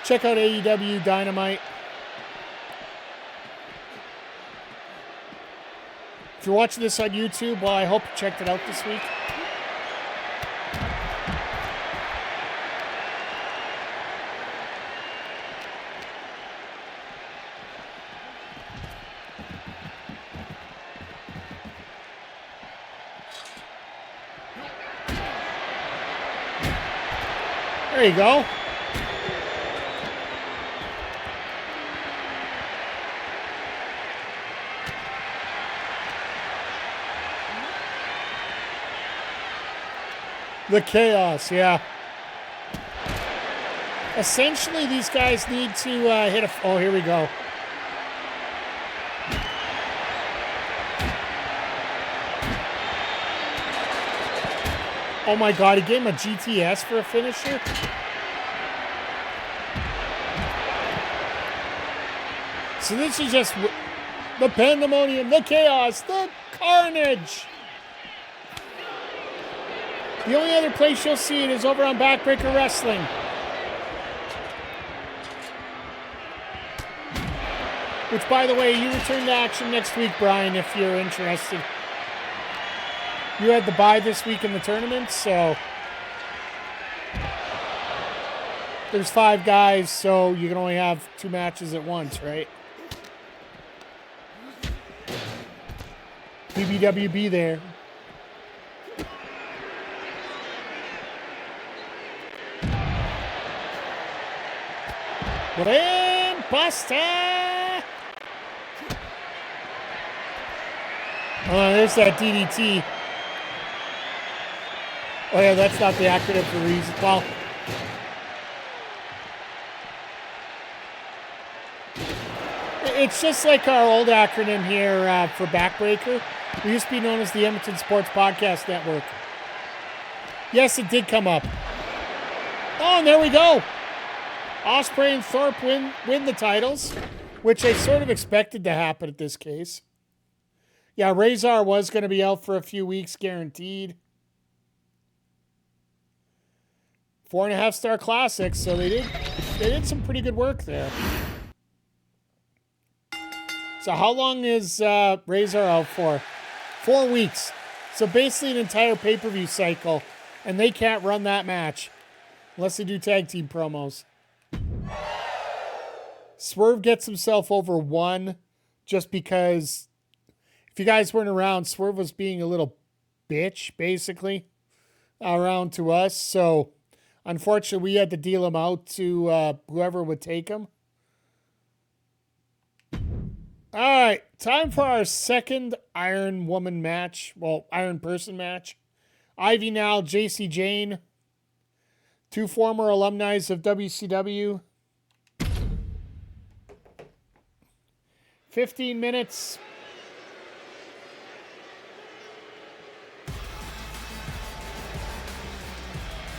Check out AEW Dynamite. If you're watching this on YouTube, well, I hope you checked it out this week. There you go. The chaos, yeah. Essentially, these guys need to hit a... Oh, here we go. Oh my God, he gave him a GTS for a finisher? So this is just the pandemonium, the chaos, the carnage. The only other place you'll see it is over on Backbreaker Wrestling. Which, by the way, you return to action next week, Brian, if you're interested. You had the bye this week in the tournament, so there's 5 guys, so you can only have 2 matches at once, right? BBWB there. Brain Buster! Oh, there's that DDT. Oh yeah, that's not the acronym for reason. Well, it's just like our old acronym here for Backbreaker. We used to be known as the Edmonton Sports Podcast Network. Yes, it did come up. Oh, and there we go. Ospreay and Thorpe win the titles, which I sort of expected to happen at this case. Yeah, Rezar was going to be out for a few weeks, guaranteed. 4.5-star classics, so they did some pretty good work there. So how long is Rezar out for? 4 weeks. So basically an entire pay-per-view cycle, and they can't run that match unless they do tag team promos. Swerve gets himself over 1 just because, if you guys weren't around, Swerve was being a little bitch, basically, around to us. So, unfortunately, we had to deal him out to whoever would take him. All right, time for our second Iron Woman match. Well, Iron Person match. Ivy now, Jacy, Jayne. 2 former alumni of WCW. 15 minutes.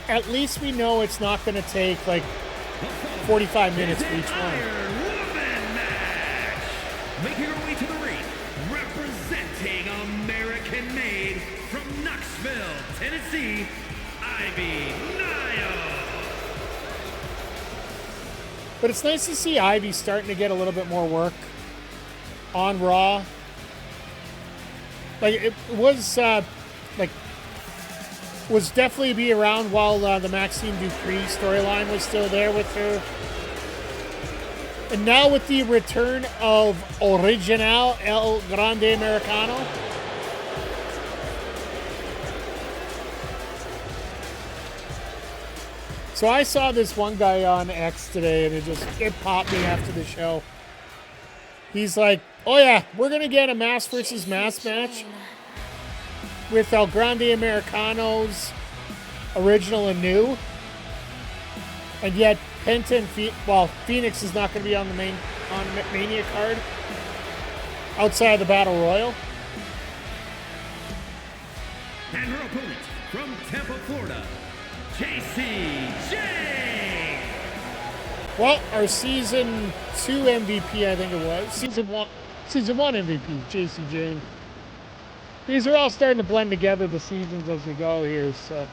At least we know it's not going to take like 45 minutes for each one. Iron Woman match. Making her way to the ring, representing American-made from Knoxville, Tennessee, Ivy Nile. But it's nice to see Ivy starting to get a little bit more work on Raw. Like, it was, was definitely be around while the Maxine Dupree storyline was still there with her. And now with the return of Original El Grande Americano. So I saw this one guy on X today, and it popped me after the show. He's like, oh yeah, we're going to get a mass versus mass match with El Grande Americanos, original and new. And yet, Penta and Phoenix is not going to be on the Mania card outside of the Battle Royal. And her opponent from Tampa, Florida, Jacy, Jade. Well, our season 2 MVP, I think it was. Season 1 MVP, Jacy, Jayne. These are all starting to blend together, the seasons as we go here, so.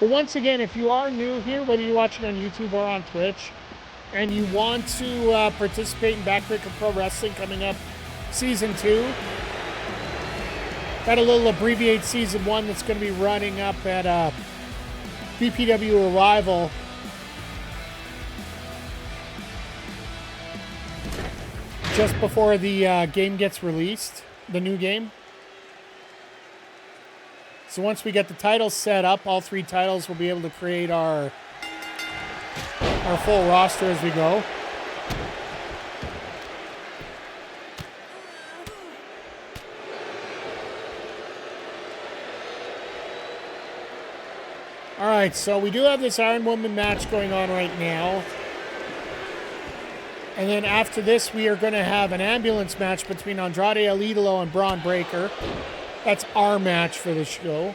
But once again, if you are new here, whether you're watching on YouTube or on Twitch, and you want to participate in Backbreaker Pro Wrestling coming up season 2, got a little abbreviated season 1 that's going to be running up at BPW Arrival. Just before the game gets released, the new game. So once we get the titles set up, all 3 titles, we'll be able to create our full roster as we go. All right, so we do have this Iron Woman match going on right now. And then after this, we are going to have an ambulance match between Andrade El Idolo and Bron Breakker. That's our match for the show.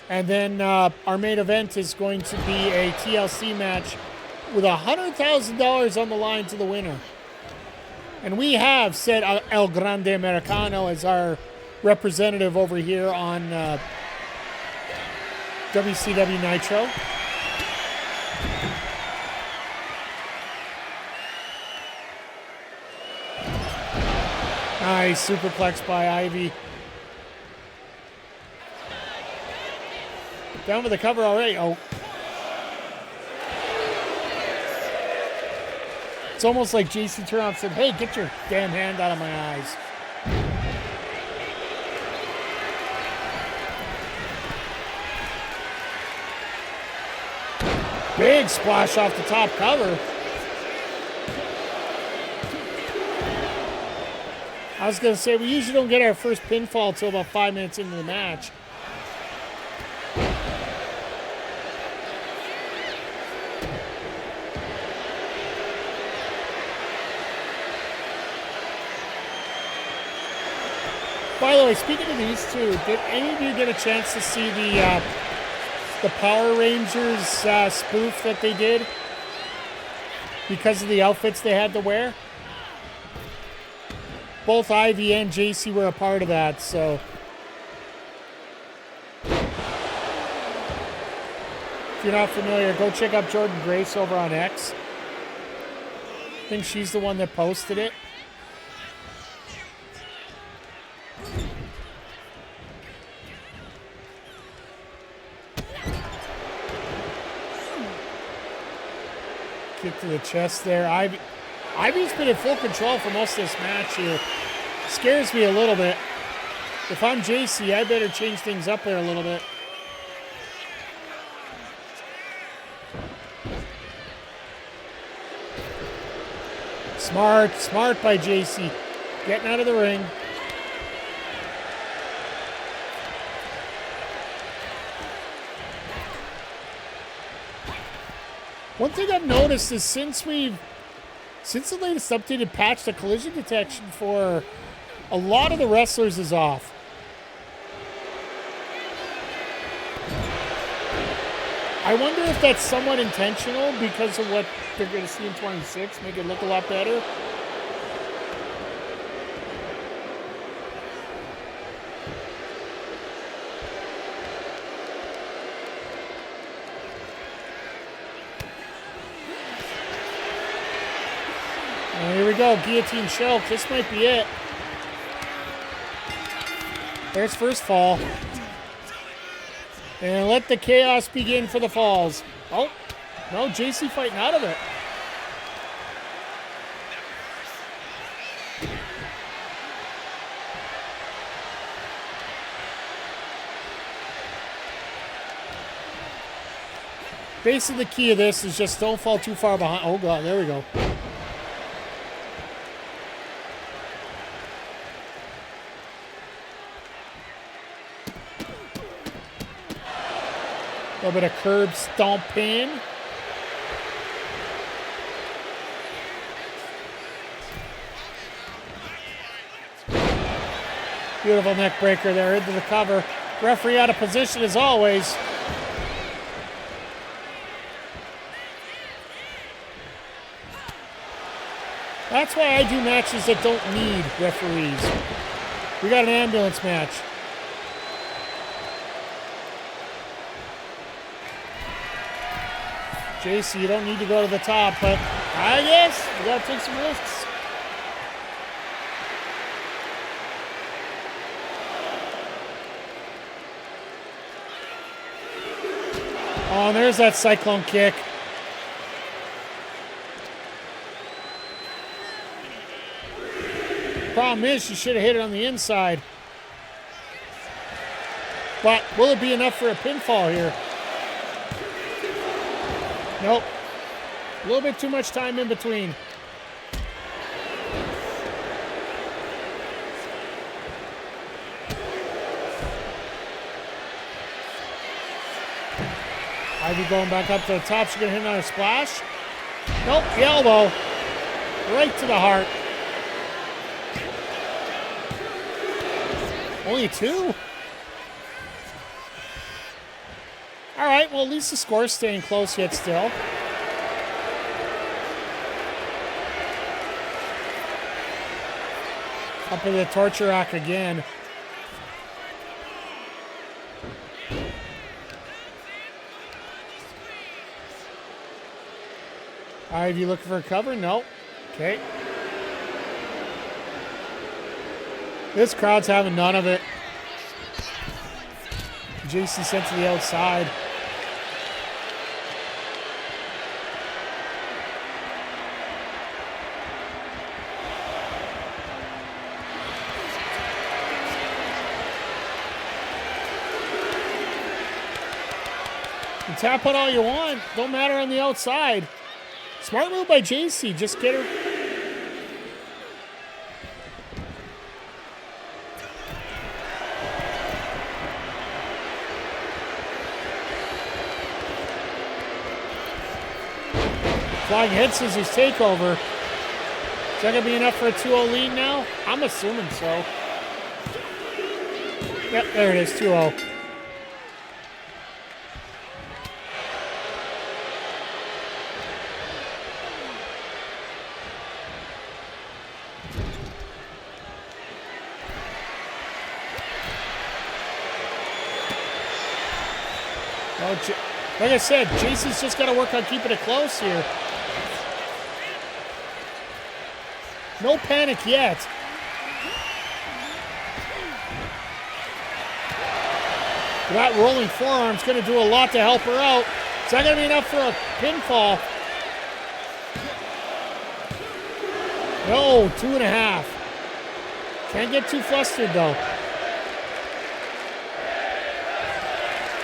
And then our main event is going to be a TLC match with $100,000 on the line to the winner. And we have set El Grande Americano as our representative over here on WCW Nitro. Nice superplex by Ivy. Down with the cover already. Oh. It's almost like Jacy turned and said, hey, get your damn hand out of my eyes. Big splash off the top cover. I was going to say, we usually don't get our first pinfall until about 5 minutes into the match. By the way, speaking of these two, did any of you get a chance to see the Power Rangers spoof that they did? Because of the outfits they had to wear? Both Ivy and Jacy were a part of that, so. If you're not familiar, go check out Jordan Grace over on X. I think she's the one that posted it. Kick to the chest there. Ivy's been in full control for most of this match here. Scares me a little bit. If I'm Jacy, I better change things up there a little bit. Smart by Jacy. Getting out of the ring. One thing I've noticed is since the latest updated patch, the collision detection for a lot of the wrestlers is off. I wonder if that's somewhat intentional because of what they're going to see in 26, make it look a lot better. Here we go, guillotine choke. This might be it. There's first fall. And let the chaos begin for the falls. Oh, no, Jacy fighting out of it. Basically, the key of this is just don't fall too far behind. Oh, God, there we go. A little bit of curb stomping. Beautiful neck breaker there into the cover. Referee out of position as always. That's why I do matches that don't need referees. We got an ambulance match. Jacy, you don't need to go to the top, but I guess you gotta take some risks. Oh, and there's that cyclone kick. Problem is, she should have hit it on the inside. But will it be enough for a pinfall here? Nope. A little bit too much time in between. Ivy going back up to the top. She's going to hit another splash. Nope, the elbow. Right to the heart. Only two? All right, well, at least the score's staying close yet still. Up in the torture rack again. Ivy looking for a cover? No. Okay. This crowd's having none of it. Jacy sent to the outside. You tap it all you want. Don't matter on the outside. Smart move by Jacy. Just get her. Flying head scissors takeover. Is that going to be enough for a 2-0 lead now? I'm assuming so. Yep, there it is, 2-0. Like I said, Jacy's just got to work on keeping it close here. No panic yet. That rolling forearm's going to do a lot to help her out. Is that going to be enough for a pinfall? No, 2.5. Can't get too flustered though.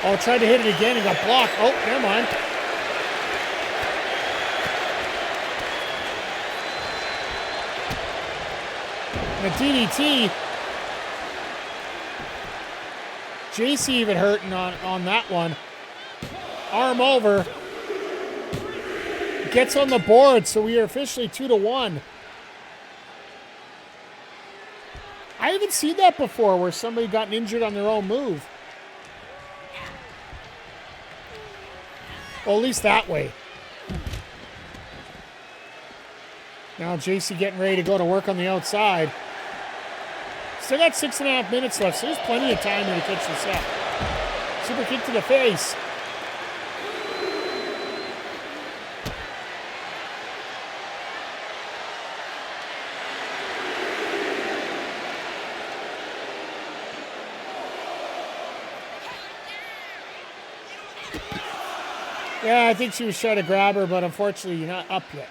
Oh, tried to hit it again and got blocked. Oh, never mind. And a DDT. Jacy even hurting on that one. Arm over. Gets on the board, so we are officially 2-1. I haven't seen that before where somebody got injured on their own move. Well, at least that way. Now Jacy getting ready to go to work on the outside. Still got 6.5 minutes left, so there's plenty of time here to catch this up. Super kick to the face. Yeah, I think she was trying to grab her, but unfortunately, you're not up yet.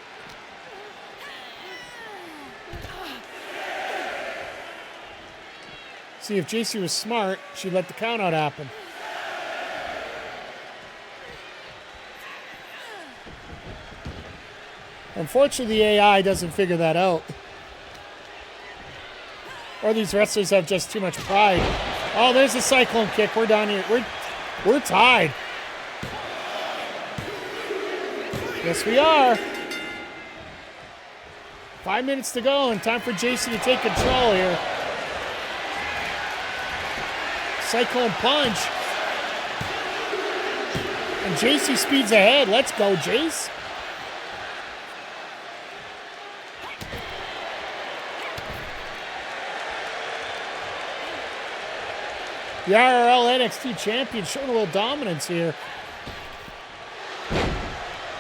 See, if Jacy was smart, she'd let the count out happen. Unfortunately, the AI doesn't figure that out. Or these wrestlers have just too much pride. Oh, there's a cyclone kick. We're down here. We're tied. Yes, we are. 5 minutes to go, and time for Jacy to take control here. Cyclone punch. And Jacy speeds ahead. Let's go, Jace. The RRL NXT champion showing a little dominance here.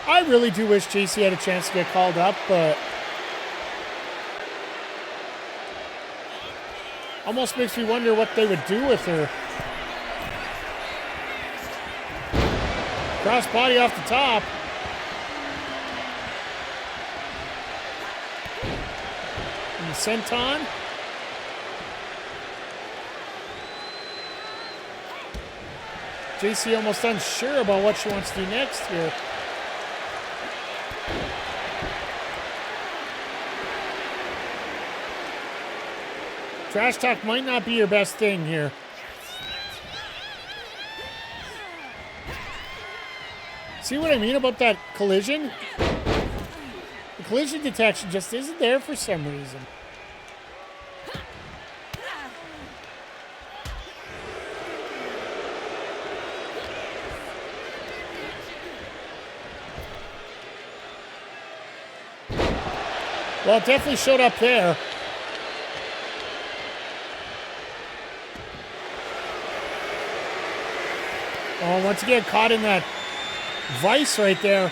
I really do wish Jacy had a chance to get called up, but almost makes me wonder what they would do with her. Cross body off the top. And the senton. Jacy almost unsure about what she wants to do next here. Trash talk might not be your best thing here. See what I mean about that collision? The collision detection just isn't there for some reason. Well, it definitely showed up there. Oh, once again, caught in that vice right there.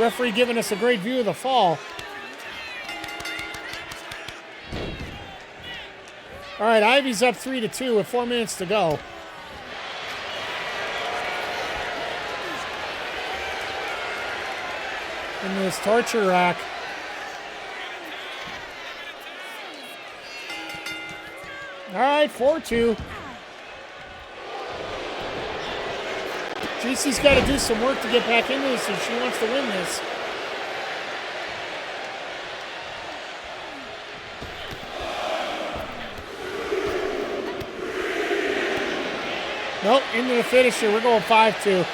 Referee giving us a great view of the fall. All right, Ivy's up 3-2 with 4 minutes to go. In this torture rack. All right, 4-2. Jacy's got to do some work to get back into this if she wants to win this. Nope, into the finisher. We're going 5-2.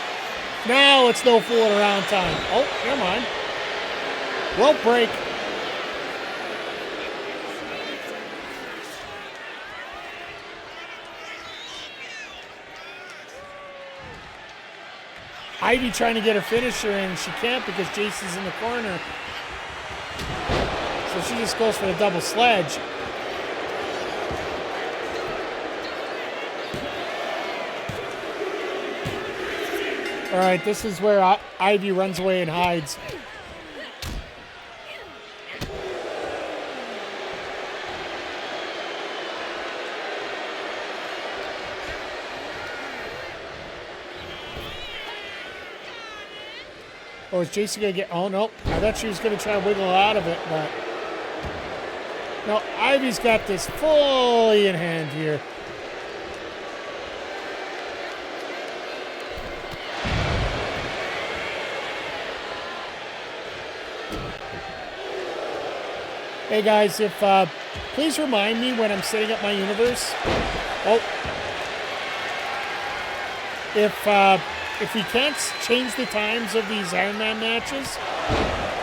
Now it's no fooling around time. Oh, never mind. Rope break. Ivy trying to get her finisher in. She can't because Jacy's in the corner. So she just goes for the double sledge. All right, this is where Ivy runs away and hides. Oh, is Jacy going to get... Oh, no. I thought she was going to try to wiggle out of it, but... No, Ivy's got this fully in hand here. Hey, guys, please remind me when I'm setting up my universe. Oh. If we can't change the times of these Iron Man matches,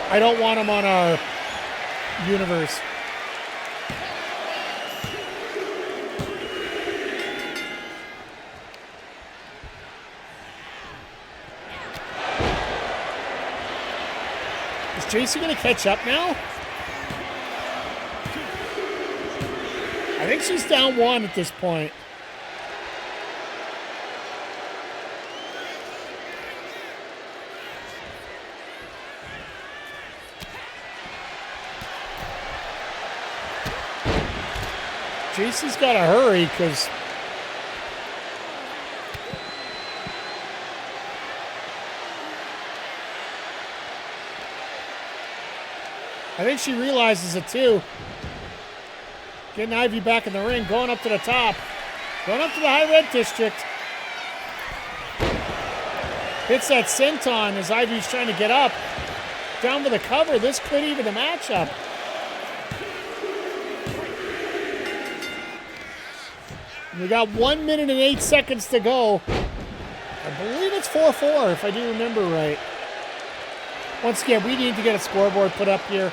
I don't want them on our universe. Is Jacy going to catch up now? I think she's down 1 at this point. Jacy's got to hurry because I think she realizes it too. Getting Ivy back in the ring, going up to the top. Going up to the high red district. Hits that senton as Ivy's trying to get up. Down with a cover. This could even a matchup. We got 1 minute and 8 seconds to go. I believe it's 4-4 if I do remember right. Once again, we need to get a scoreboard put up here.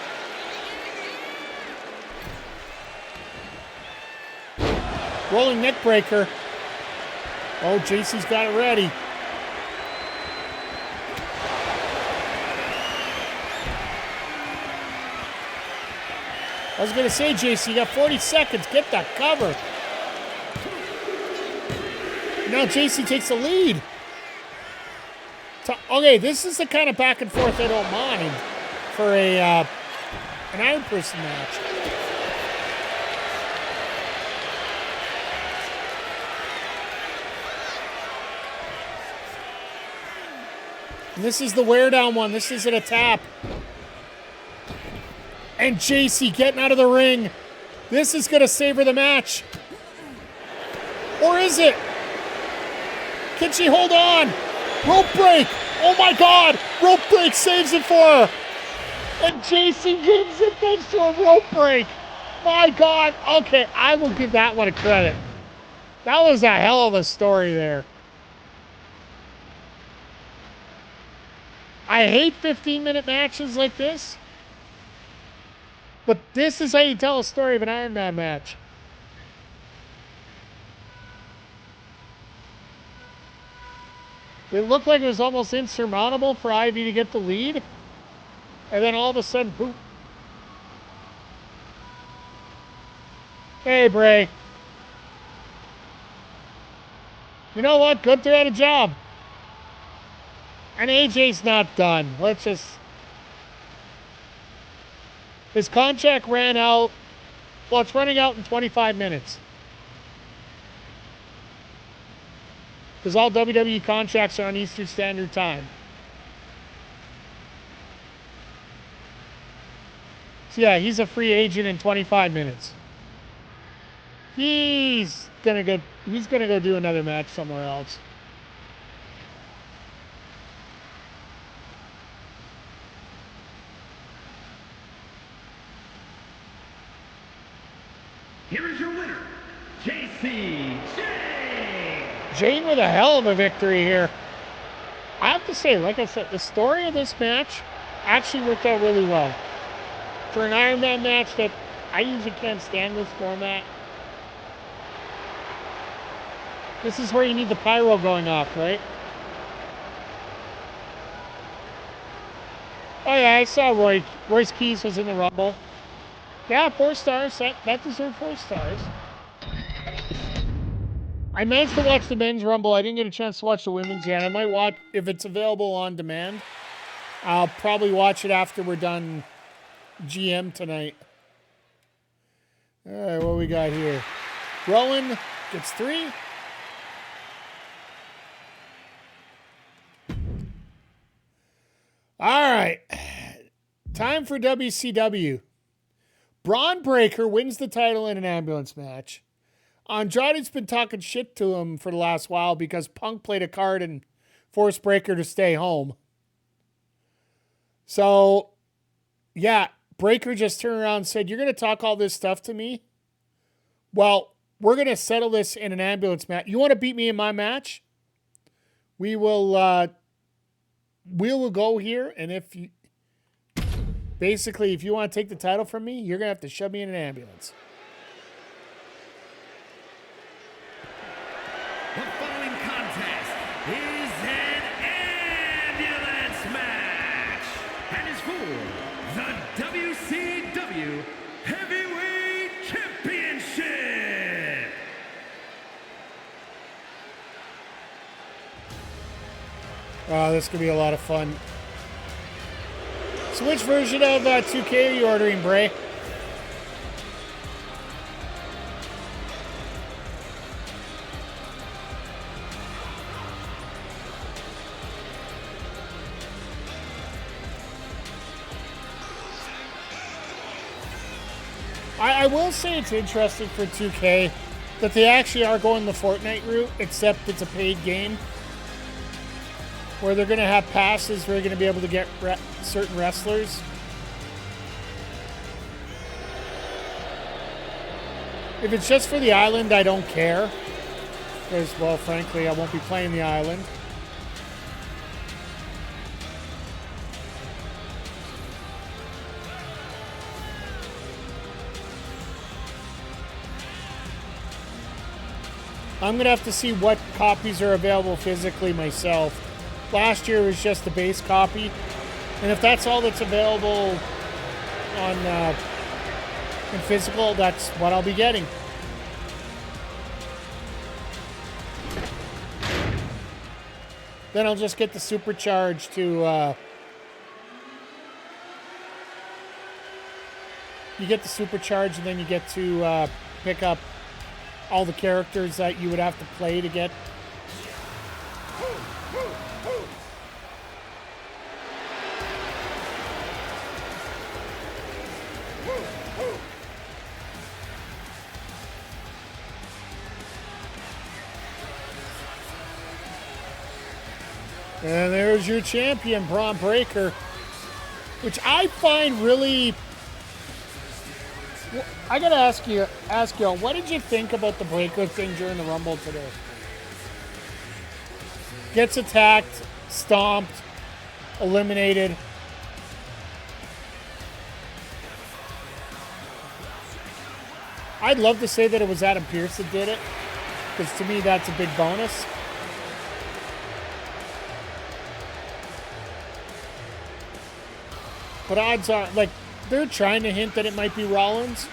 Rolling neck breaker. Oh, Jacy's got it ready. I was going to say, Jacy, you got 40 seconds. Get that cover. Now Jacy takes the lead. Okay, this is the kind of back and forth I don't mind for an Iron Person match. And this is the wear down one. This isn't a tap. And Jacy getting out of the ring. This is going to savor the match. Or is it? Can she hold on? Rope break. Oh my God. Rope break saves it for her. And Jacy wins it thanks to a rope break. My God. Okay, I will give that one a credit. That was a hell of a story there. I hate 15-minute matches like this. But this is how you tell a story of an Iron Man match. It looked like it was almost insurmountable for Ivy to get the lead. And then all of a sudden, boop. Hey, Bray. You know what? Good they're at a job. And AJ's not done. Let's just... His contract ran out. Well, it's running out in 25 minutes. Because all WWE contracts are on Eastern Standard Time. So yeah, he's a free agent in 25 minutes. He's gonna go do another match somewhere else. Here is your winner, Jacy Jayne. Jayne with a hell of a victory here. I have to say, like I said, the story of this match actually worked out really well. For an Iron Man match that I usually can't stand this format. This is where you need the pyro going off, right? Oh yeah, I saw Royce Keys was in the Rumble. Yeah, 4 stars. That deserved 4 stars. I managed to watch the men's Rumble. I didn't get a chance to watch the women's yet. I might watch, if it's available on demand, I'll probably watch it after we're done GM tonight. All right, what we got here? Rowan gets 3. All right. Time for WCW. Bron Breakker wins the title in an ambulance match. Andrade's been talking shit to him for the last while because Punk played a card and forced Breakker to stay home. So, yeah, Breakker just turned around and said, "You're going to talk all this stuff to me? Well, we're going to settle this in an ambulance match. You want to beat me in my match? We will go here, and if you want to take the title from me, you're going to have to shove me in an ambulance." The following contest is an ambulance match and is for the WCW Heavyweight Championship. Oh, this could be a lot of fun. So which version of 2K are you ordering, Bray? I will say it's interesting for 2K that they actually are going the Fortnite route, except it's a paid game, where they're going to have passes where you're going to be able to get certain wrestlers. If it's just for the island, I don't care. Because, well, frankly, I won't be playing the island. I'm going to have to see what copies are available physically myself. Last year was just the base copy. And if that's all that's available on in physical, that's what I'll be getting. Then I'll just get the supercharge to... you get the supercharge, and then you get to pick up all the characters that you would have to play to get. And there's your champion, Bron Breakker, which I find really... I gotta ask you, what did you think about the Breakker thing during the Rumble today? Gets attacked, stomped, eliminated. I'd love to say that it was Adam Pearce that did it, because to me that's a big bonus. But odds are, like, they're trying to hint that it might be Rollins.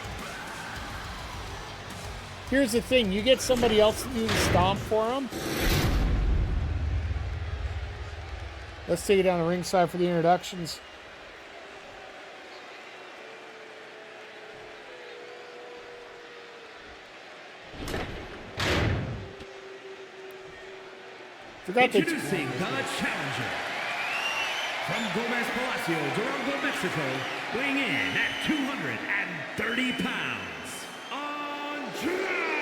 Here's the thing. You get somebody else to do the stomp for him. Let's take it down to ringside for the introductions. Introducing the challenger. From Gomez Palacio, Durango, Mexico, weighing in at 230 pounds, Andrade!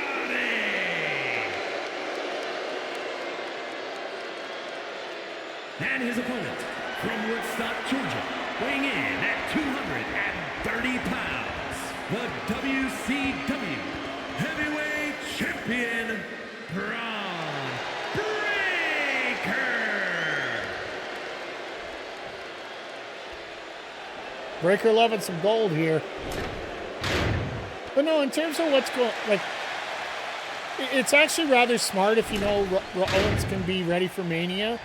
And his opponent, from Woodstock, Georgia, weighing in at 230 pounds, the WCW Heavyweight Champion, Bron Breakker! Breakker loving some gold here. But no, in terms of what's going... like, it's actually rather smart if you know Rollins can be ready for Mania.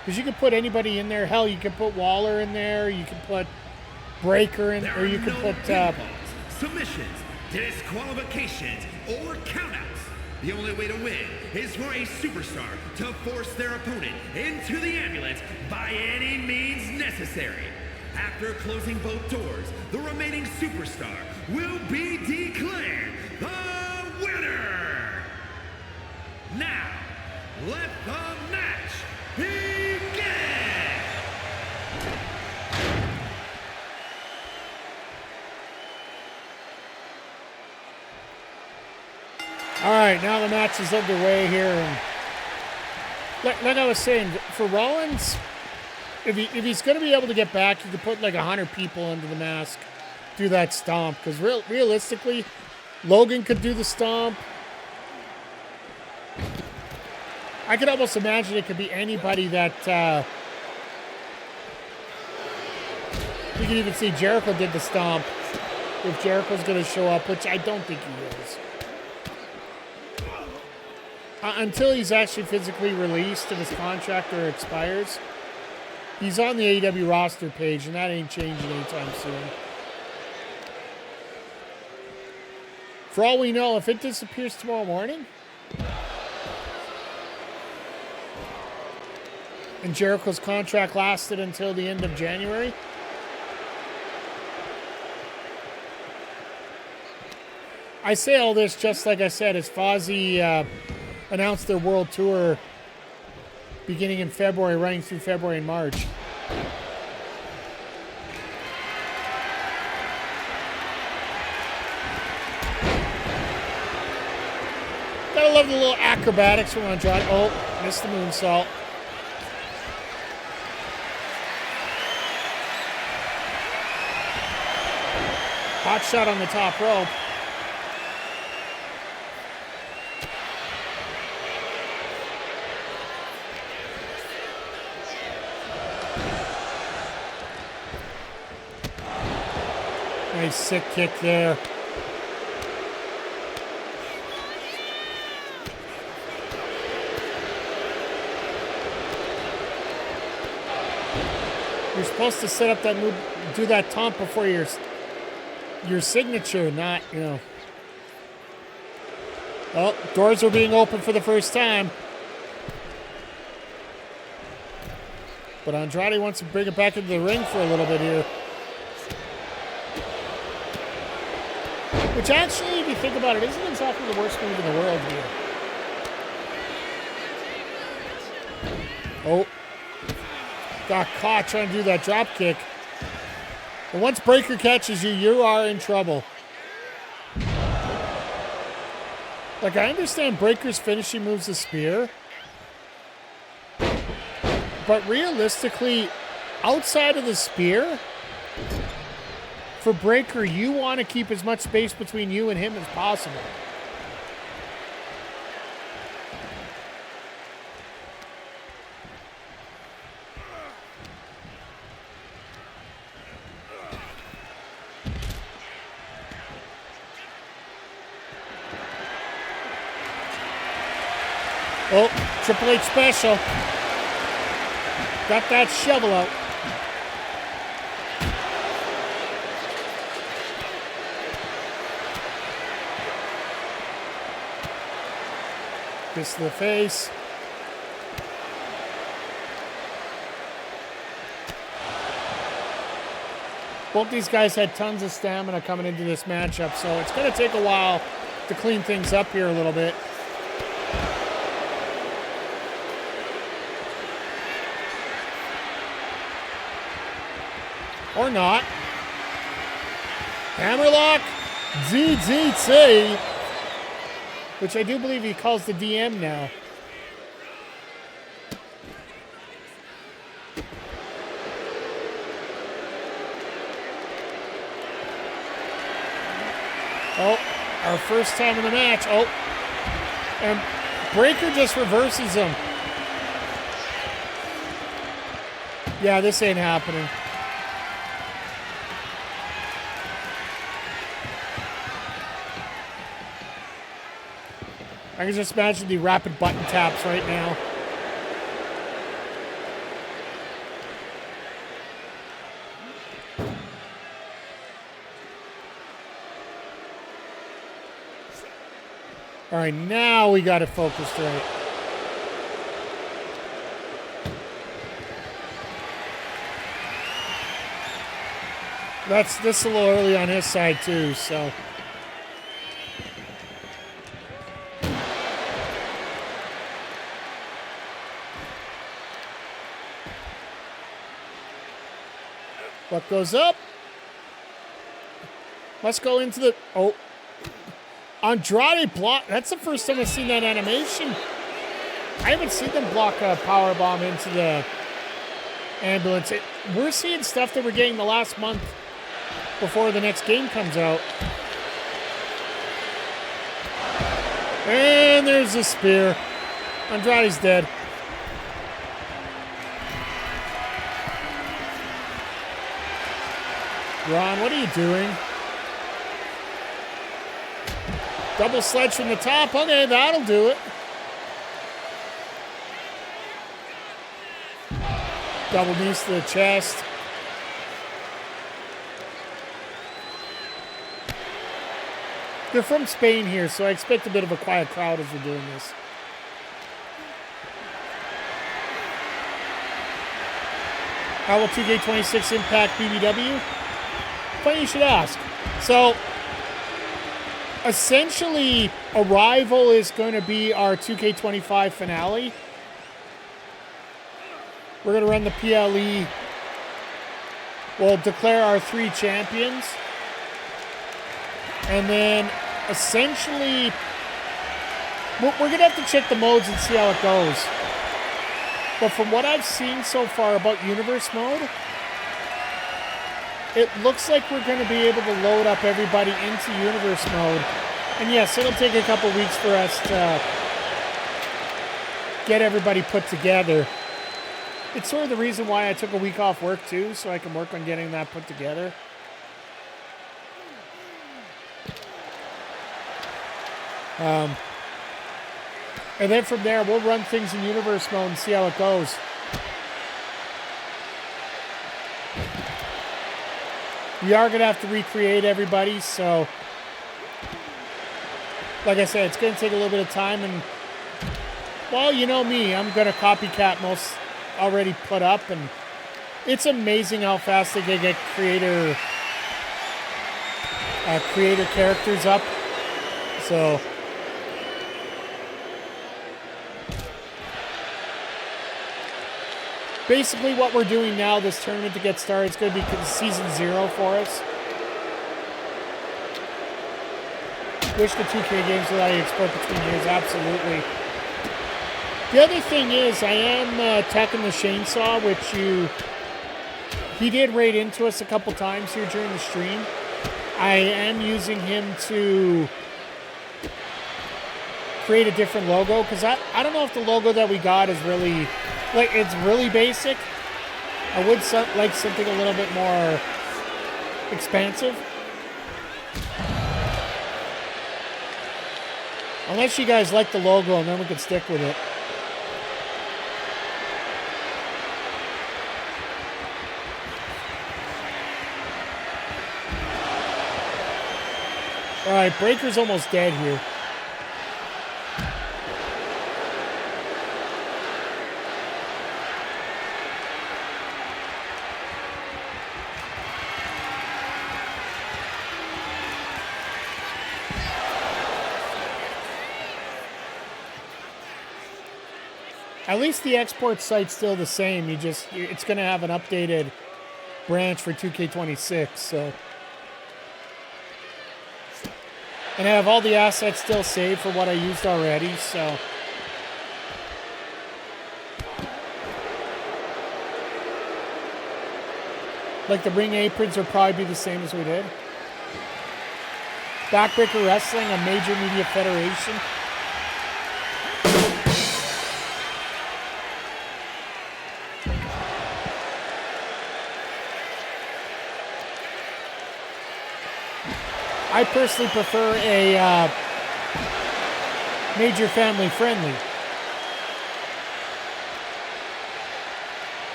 Because you could put anybody in there. Hell, you could put Waller in there. You could put Breakker in there. Or you could put... submissions, disqualifications, or countouts. The only way to win is for a superstar to force their opponent into the ambulance by any means necessary. After closing both doors, the remaining superstar will be declared the winner. Now, let the match begin. All right, now the match is underway here. And like I was saying, for Rollins... If he's going to be able to get back, he could put like 100 people under the mask, do that stomp. Because realistically, Logan could do the stomp. I could almost imagine it could be anybody that... you can even see Jericho did the stomp. If Jericho's going to show up, which I don't think he is. Until he's actually physically released and his contract or expires. He's on the AEW roster page, and that ain't changing anytime soon. For all we know, if it disappears tomorrow morning, and Jericho's contract lasted until the end of January, I say all this just like I said, as Fozzy announced their world tour beginning in February, running through February and March. Gotta love the little acrobatics from Andrade. Oh, missed the moonsault. Hot shot on the top rope. Nice sick kick there. You're supposed to set up that move, do that taunt before your signature, not, you know. Oh, doors are being opened for the first time. But Andrade wants to bring it back into the ring for a little bit here. Which actually, if you think about it, isn't exactly the worst move in the world here. Oh. Got caught trying to do that drop kick. And once Breaker catches you, you are in trouble. Like, I understand Breaker's finishing move's a spear. But realistically, outside of the spear, for Breaker, you want to keep as much space between you and him as possible. Oh, Triple H special. Got that shovel out. Kiss to the face. Both these guys had tons of stamina coming into this matchup, so it's going to take a while to clean things up here a little bit. Or not. Hammerlock DDT, which I do believe he calls the DM now. Oh, our first time in the match. Oh, and Breaker just reverses him. Yeah, this ain't happening. I can just imagine the rapid button taps right now. All right, now we got it focused right. This a little early on his side too, so. What goes up? Must go into the... Oh. Andrade block. That's the first time I've seen that animation. I haven't seen them block a powerbomb into the ambulance. We're seeing stuff that we're getting the last month before the next game comes out. And there's the spear. Andrade's dead. Bron, what are you doing? Double sledge from the top. Okay, that'll do it. Double knees to the chest. They're from Spain here, so I expect a bit of a quiet crowd as we're doing this. How will 2K26 impact BBW? Funny you should ask. So, essentially, Arrival is going to be our 2K25 finale. We're going to run the PLE. We'll declare our 3 champions. And then, essentially, we're going to have to check the modes and see how it goes. But from what I've seen so far about Universe Mode, it looks like we're going to be able to load up everybody into Universe Mode. And yes, it'll take a couple weeks for us to get everybody put together. It's sort of the reason why I took a week off work too, so I can work on getting that put together. And then from there, we'll run things in Universe Mode and see how it goes. we are going to have to recreate everybody. So, like I said, it's going to take a little bit of time. And, well, you know me, I'm going to copycat most already put up. And it's amazing how fast they can get creator characters up. So, basically what we're doing now, this tournament to get started, it's going to be season 0 for us. Wish the 2K games would allow you to export between years, absolutely. The other thing is, I am attacking the chainsaw, which he did raid into us a couple times here during the stream. I am using him to create a different logo, because I don't know if the logo that we got is really, like, it's really basic. I would like something a little bit more expansive. Unless you guys like the logo, and then we can stick with it. All right, Breaker's almost dead here. At least the export site's still the same. It's going to have an updated branch for 2K26. So, and I have all the assets still saved for what I used already. So, like the ring aprons will probably be the same as we did. Backbreaker Wrestling, a major media federation. I personally prefer a major family friendly.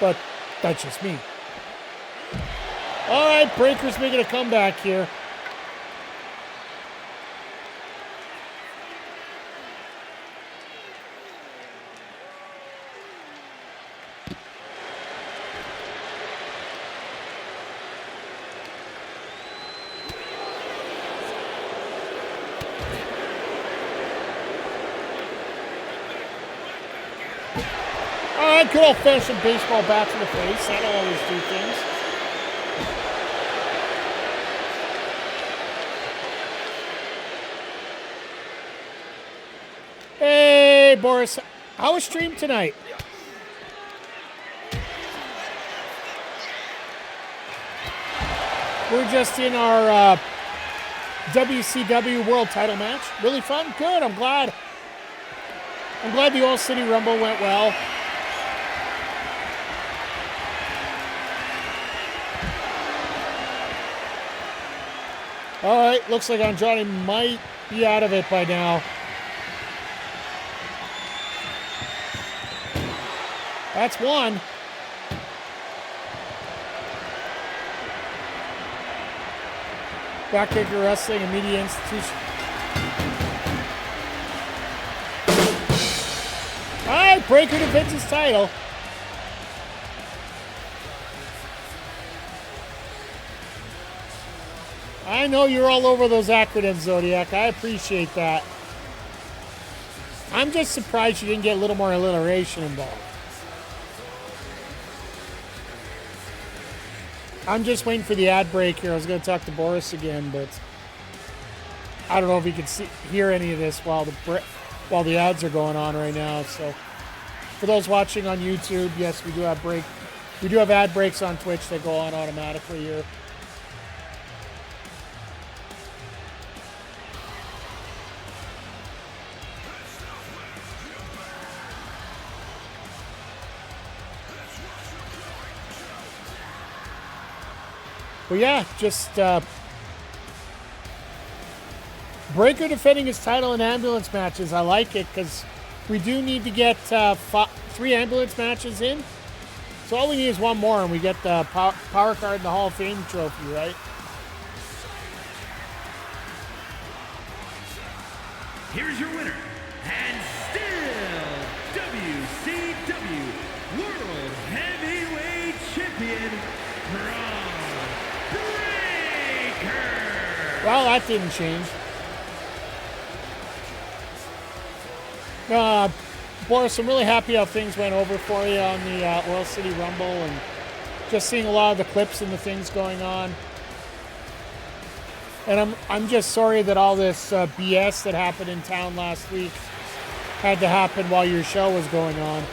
But that's just me. All right, Breaker's making a comeback here. Good old-fashioned baseball bat to the face. That'll always do things. Hey, Boris. How was stream tonight? We're just in our WCW World Title match. Really fun. Good. I'm glad the All City Rumble went well. All right, looks like Andrade might be out of it by now. That's one. Backbreaker Wrestling, a media institution. All right, Breaker defends his title. I know you're all over those acronyms, Zodiac. I appreciate that. I'm just surprised you didn't get a little more alliteration involved. I'm just waiting for the ad break here. I was going to talk to Boris again, but I don't know if you can hear any of this while the ads are going on right now. So, for those watching on YouTube, yes, we do have ad breaks on Twitch that go on automatically here. But yeah, just Breaker defending his title in ambulance matches. I like it because we do need to get 3 ambulance matches in. So all we need is one more, and we get the power card and the Hall of Fame trophy, right? Here's your winner, and still WCW World Heavyweight Champion, Bron Breakker. Well, that didn't change. Boris, I'm really happy how things went over for you on the Oil City Rumble, and just seeing a lot of the clips and the things going on. And I'm just sorry that all this BS that happened in town last week had to happen while your show was going on.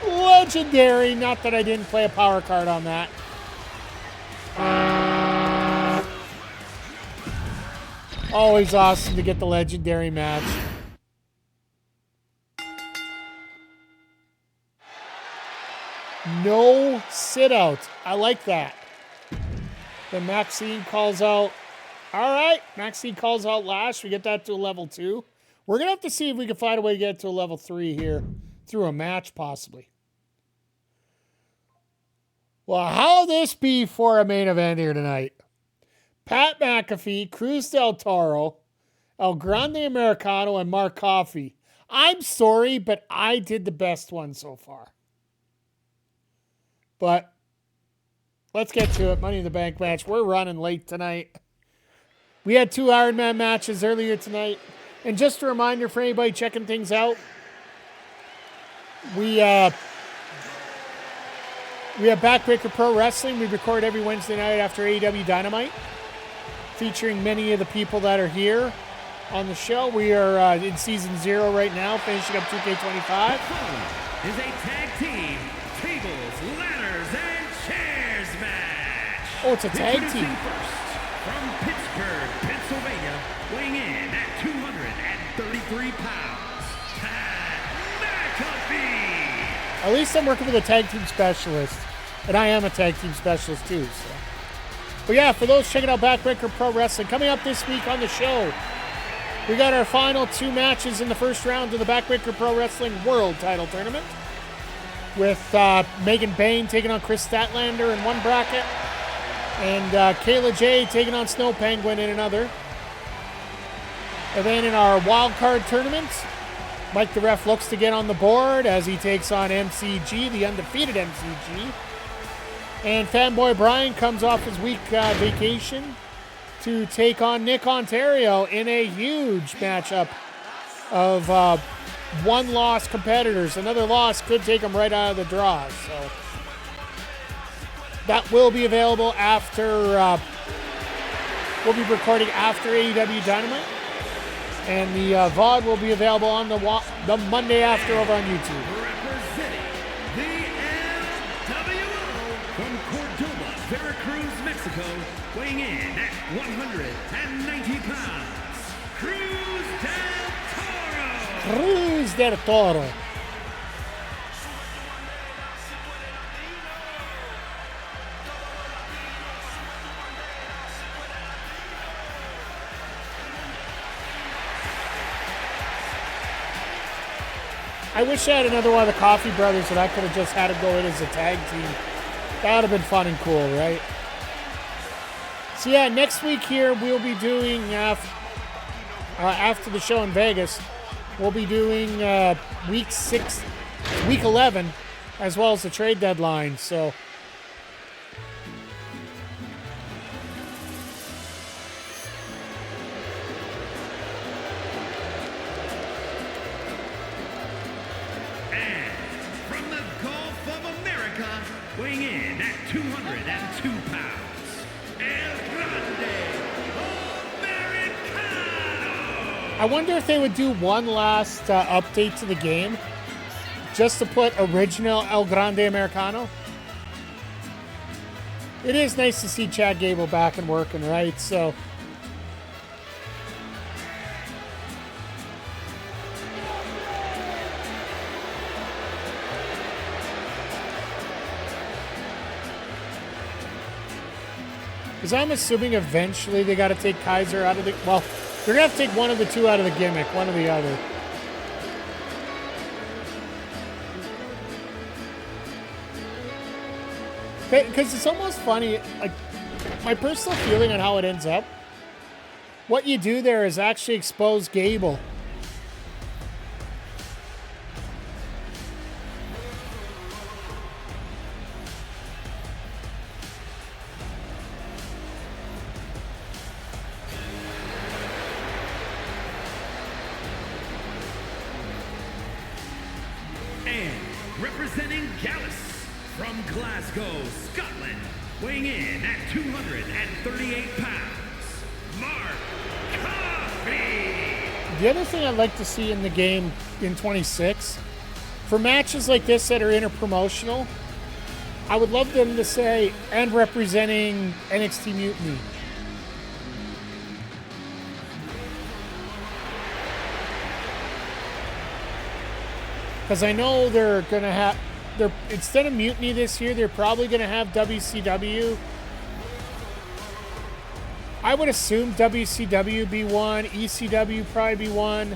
Legendary. Not that I didn't play a power card on that. Always awesome to get the legendary match. No sit out. I like that. Then Maxine calls out. All right. Maxine calls out Lash. We get that to a level 2. We're going to have to see if we can find a way to get it to a level 3 here through a match, possibly. Well, how'll this be for a main event here tonight? Pat McAfee, Cruz del Toro, El Grande Americano, and Mark Coffey. I'm sorry, but I did the best one so far. But let's get to it. Money in the Bank match. We're running late tonight. We had 2 Iron Man matches earlier tonight. And just a reminder for anybody checking things out, we have Backbreaker Pro Wrestling. We record every Wednesday night after AEW Dynamite, featuring many of the people that are here on the show. We are in Season 0 right now, finishing up 2K25. Fallon is a tag team tables, ladders, and chairs match. Oh, it's a tag team. First, from Pittsburgh, Pennsylvania, weighing in at 233 pounds, Pat McAfee. At least I'm working with a tag team specialist, and I am a tag team specialist too. So. But yeah, for those checking out Backbreaker Pro Wrestling, coming up this week on the show, we got our final 2 matches in the first round of the Backbreaker Pro Wrestling World Title Tournament, with Megan Bain taking on Chris Statlander in one bracket, and Kayla J taking on Snow Penguin in another. And then in our wild card tournament, Mike the Ref looks to get on the board as he takes on MCG, the undefeated MCG. And Fanboy Brian comes off his week vacation to take on Nick Ontario in a huge matchup of one-loss competitors. Another loss could take them right out of the draw. So that will be available after, we'll be recording after AEW Dynamite. And the VOD will be available on the Monday after over on YouTube. Representing the LWO from Cordoba, Veracruz, Mexico, weighing in at 190 pounds, Cruz del Toro. Cruz del Toro. I wish I had another one of the Coffey brothers that I could have just had to go in as a tag team. That would have been fun and cool, right? So yeah, next week here we'll be doing, after the show in Vegas, we'll be doing week 11, as well as the trade deadline. So weighing in at 202 pounds, El Grande, Americano. I wonder if they would do one last update to the game, just to put original El Grande Americano. It is nice to see Chad Gable back and working, right? So because I'm assuming eventually they got to take Kaiser out of the... Well, they're going to have to take one of the two out of the gimmick, one or the other. Because it's almost funny, like, my personal feeling on how it ends up, what you do there is actually expose Gable. And representing Gallus from Glasgow, Scotland, weighing in at 238 pounds, Mark Coffey. The other thing I'd like to see in the game in 26, for matches like this that are interpromotional, I would love them to say, and representing NXT Mutiny. Because I know they're going to have, instead of Mutiny this year, they're probably going to have WCW. I would assume WCW be one, ECW probably be one.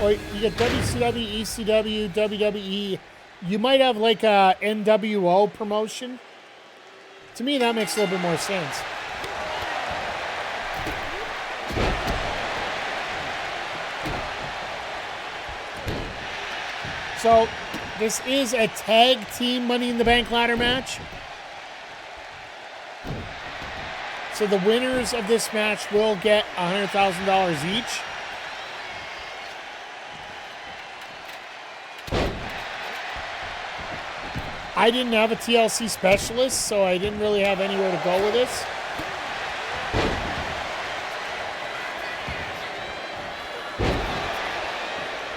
Or you get WCW, ECW, WWE. You might have like a NWO promotion. To me, that makes a little bit more sense. So, this is a tag team Money in the Bank ladder match. So the winners of this match will get $100,000 each. I didn't have a TLC specialist, so I didn't really have anywhere to go with this.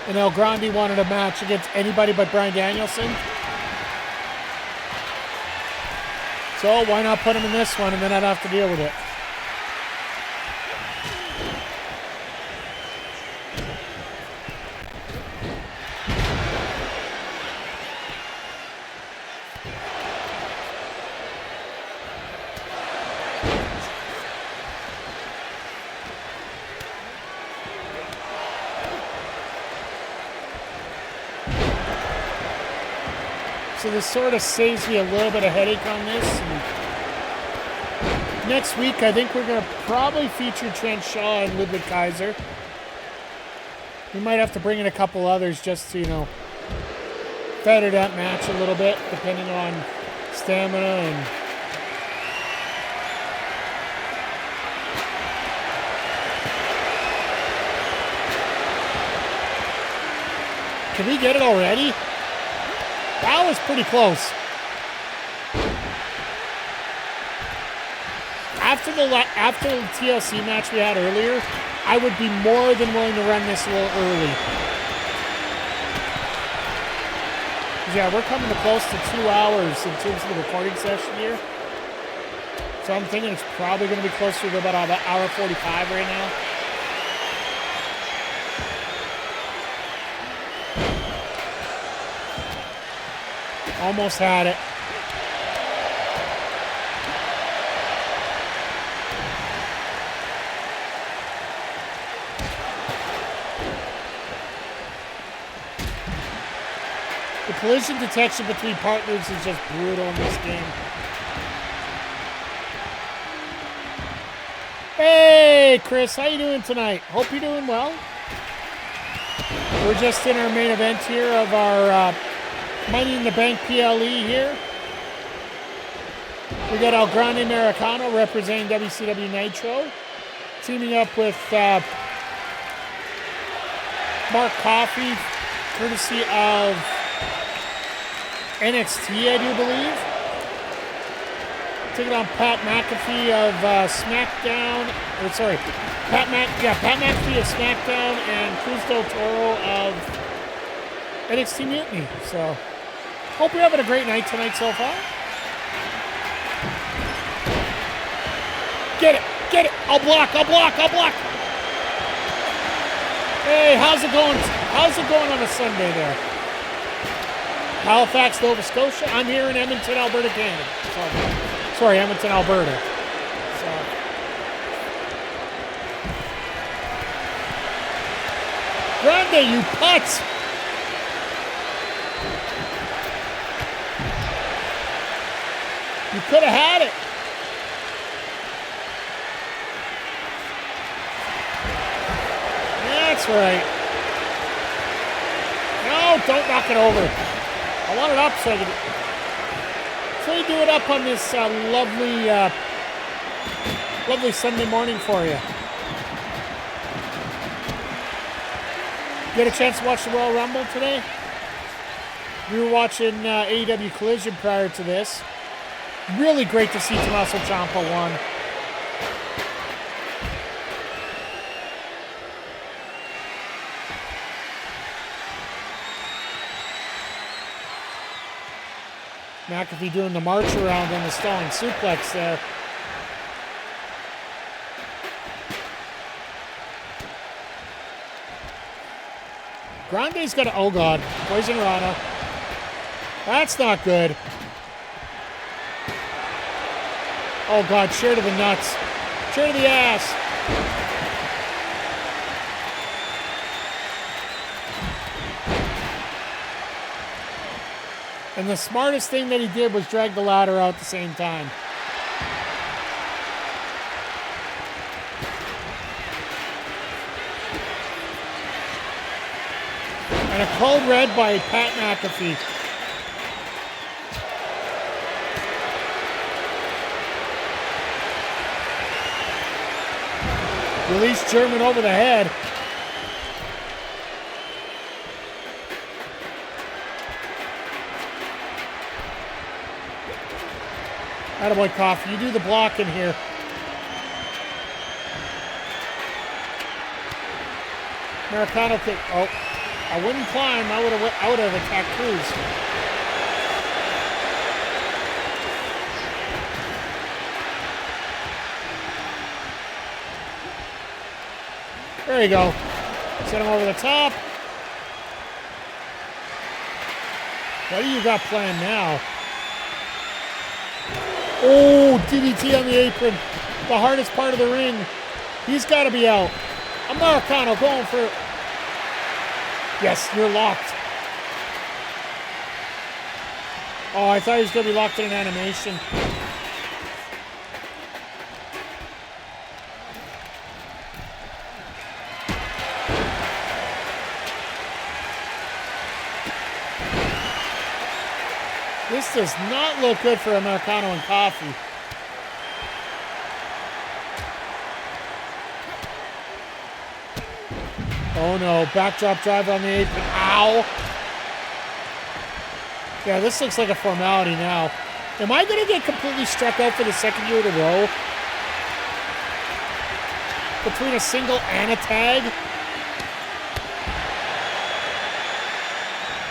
And El Grande wanted a match against anybody but Bryan Danielson. So why not put him in this one and then I'd have to deal with it. So this sort of saves me a little bit of headache on this. And next week, I think we're going to probably feature Trent Shaw and Ludwig Kaiser. We might have to bring in a couple others just to, feather that match a little bit, depending on stamina and... Can we get it already? That was pretty close. After the TLC match we had earlier, I would be more than willing to run this a little early. Yeah, we're coming to close to 2 hours in terms of the recording session here. So I'm thinking it's probably going to be closer to about an hour 45 right now. Almost had it. The collision detection between partners is just brutal in this game. Hey, Chris, how you doing tonight? Hope you're doing well. We're just in our main event here of our Money in the Bank PLE here. We got El Grande Americano representing WCW Nitro, teaming up with Mark Coffey, courtesy of NXT, I do believe. Taking on Pat McAfee of SmackDown. Pat McAfee of SmackDown and Cruz Toro of NXT Mutiny. So, hope you're having a great night tonight so far. Get it. I'll block. Hey, how's it going? How's it going on a Sunday there? Halifax, Nova Scotia. I'm here in Edmonton, Alberta, Canada. Sorry, Edmonton, Alberta. Grande, you putz! could have had it. That's right. No, don't knock it over. I want it up so I can do it up on this lovely Sunday morning for you. Get a chance to watch the Royal Rumble today? We were watching AEW Collision prior to this. Really great to see Tommaso Ciampa won. McAfee doing the march around and the stalling suplex there. Grande's got a, oh God, Poison Rana. That's not good. Oh God, chair to the nuts. Chair to the ass. And the smartest thing that he did was drag the ladder out at the same time. And a cold red by Pat McAfee. Release German over the head. Attaboy, Coffey. You do the blocking here. Americano kick. Oh, I wouldn't climb. I would have attacked Cruz. There you go. Set him over the top. What do you got planned now? Oh, DDT on the apron. The hardest part of the ring. He's got to be out. Americano going for it. Yes, you're locked. Oh, I thought he was going to be locked in an animation. This does not look good for Americano and Coffey. Oh no, backdrop driver on the apron. Ow! Yeah, this looks like a formality now. Am I going to get completely struck out for the second year in a row? Between a single and a tag?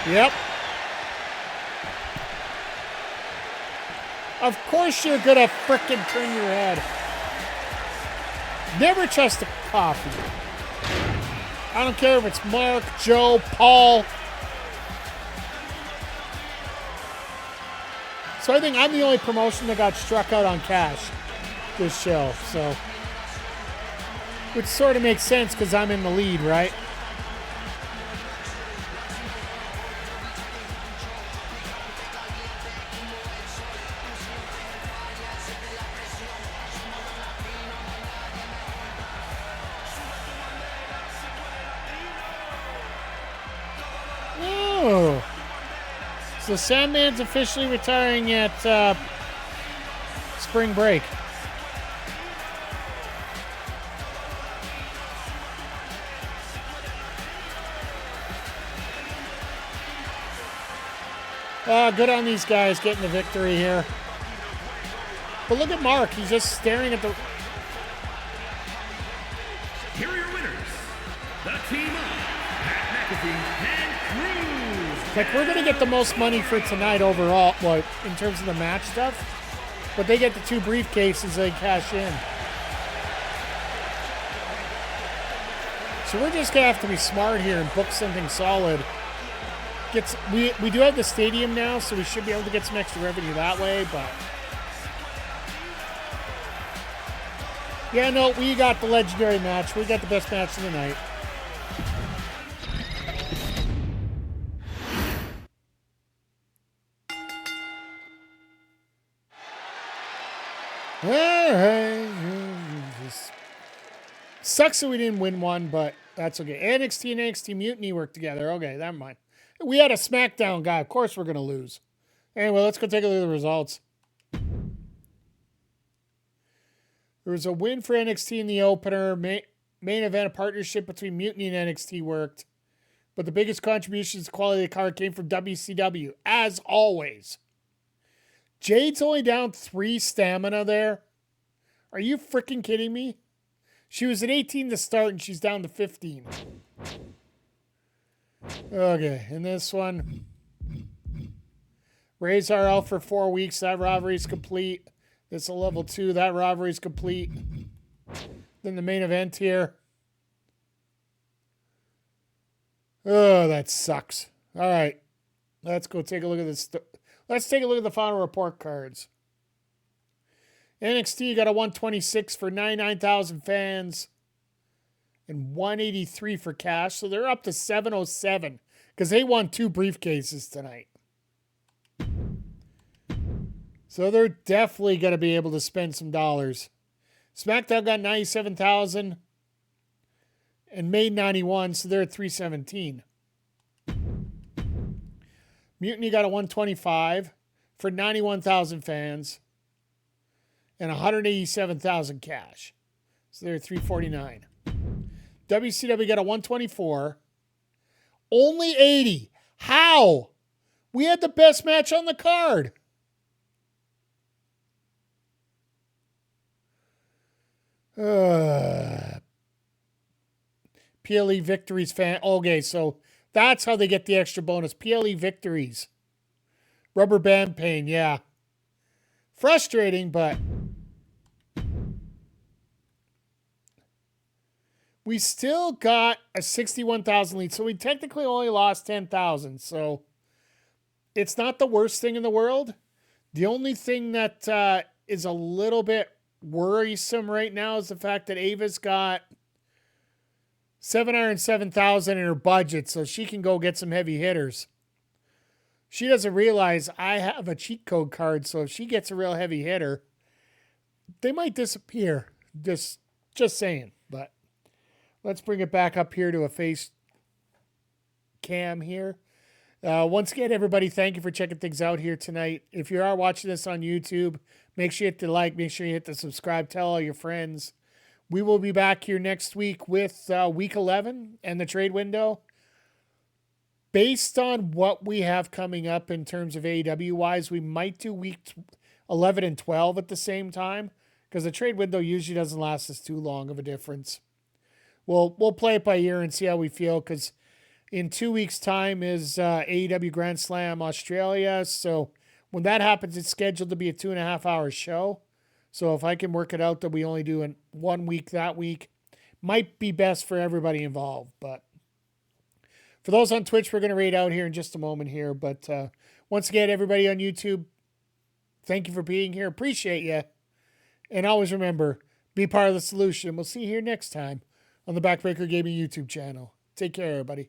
Yep. Of course you're gonna frickin' turn your head. Never trust a Coffey. I don't care if it's Mark, Joe, Paul. So I think I'm the only promotion that got struck out on cash this show, so. Which sort of makes sense because I'm in the lead, right? So Sandman's officially retiring at spring break. Good on these guys getting the victory here. But look at Mark. He's just staring at the... Here are your winners. The team of Pat McAfee and Cruz. Like, we're going to get the most money for tonight overall, well, in terms of the match stuff. But they get the 2 briefcases they cash in. So we're just going to have to be smart here and book something solid. We do have the stadium now, so we should be able to get some extra revenue that way, but... Yeah, no, we got the legendary match. We got the best match of the night. Sucks that we didn't win one, but that's okay. NXT and NXT Mutiny work together. Okay, never mind. We had a SmackDown guy. Of course we're going to lose. Anyway, let's go take a look at the results. There was a win for NXT in the opener. Main event, a partnership between Mutiny and NXT worked. But the biggest contributions to quality of the card came from WCW, as always. Jade's only down 3 stamina there. Are you freaking kidding me? She was at 18 to start, and she's down to 15. Okay, in this one, Rezar out for 4 weeks. That rivalry's complete. It's a level 2. That rivalry's complete. Then the main event here. Oh, that sucks. All right, let's go take a look at this. Let's take a look at the final report cards. NXT got a 126 for 99,000 fans and 183 for cash. So they're up to 707 because they won 2 briefcases tonight. So they're definitely going to be able to spend some dollars. SmackDown got 97,000 and made 91, so they're at 317. Mutiny got a 125 for 91,000 fans and 187,000 cash. So they're at 349. WCW got a 124. Only 80. How? We had the best match on the card. PLE victories fan. Okay, so that's how they get the extra bonus. PLE victories. Rubber band pain, yeah. Frustrating, but we still got a 61,000 lead. So we technically only lost 10,000. So it's not the worst thing in the world. The only thing that is a little bit worrisome right now is the fact that Ava's got 707,000 in her budget, so she can go get some heavy hitters. She doesn't realize I have a cheat code card, so if she gets a real heavy hitter, they might disappear. Just saying. But let's bring it back up here to a face cam here. Once again, everybody, thank you for checking things out here tonight. If you are watching this on YouTube, make sure you hit the like, make sure you hit the subscribe, tell all your friends. We will be back here next week with week 11 and the trade window. Based on what we have coming up in terms of AEW-wise, we might do week 11 and 12 at the same time because the trade window usually doesn't last us too long of a difference. We'll play it by ear and see how we feel because in 2 weeks' time is AEW Grand Slam Australia. So when that happens, it's scheduled to be a 2.5-hour show. So if I can work it out that we only do in 1 week that week, might be best for everybody involved. But for those on Twitch, we're going to raid out here in just a moment here. But once again, everybody on YouTube, thank you for being here. Appreciate you. And always remember, be part of the solution. We'll see you here next time on the Backbreaker Gaming YouTube channel. Take care, everybody.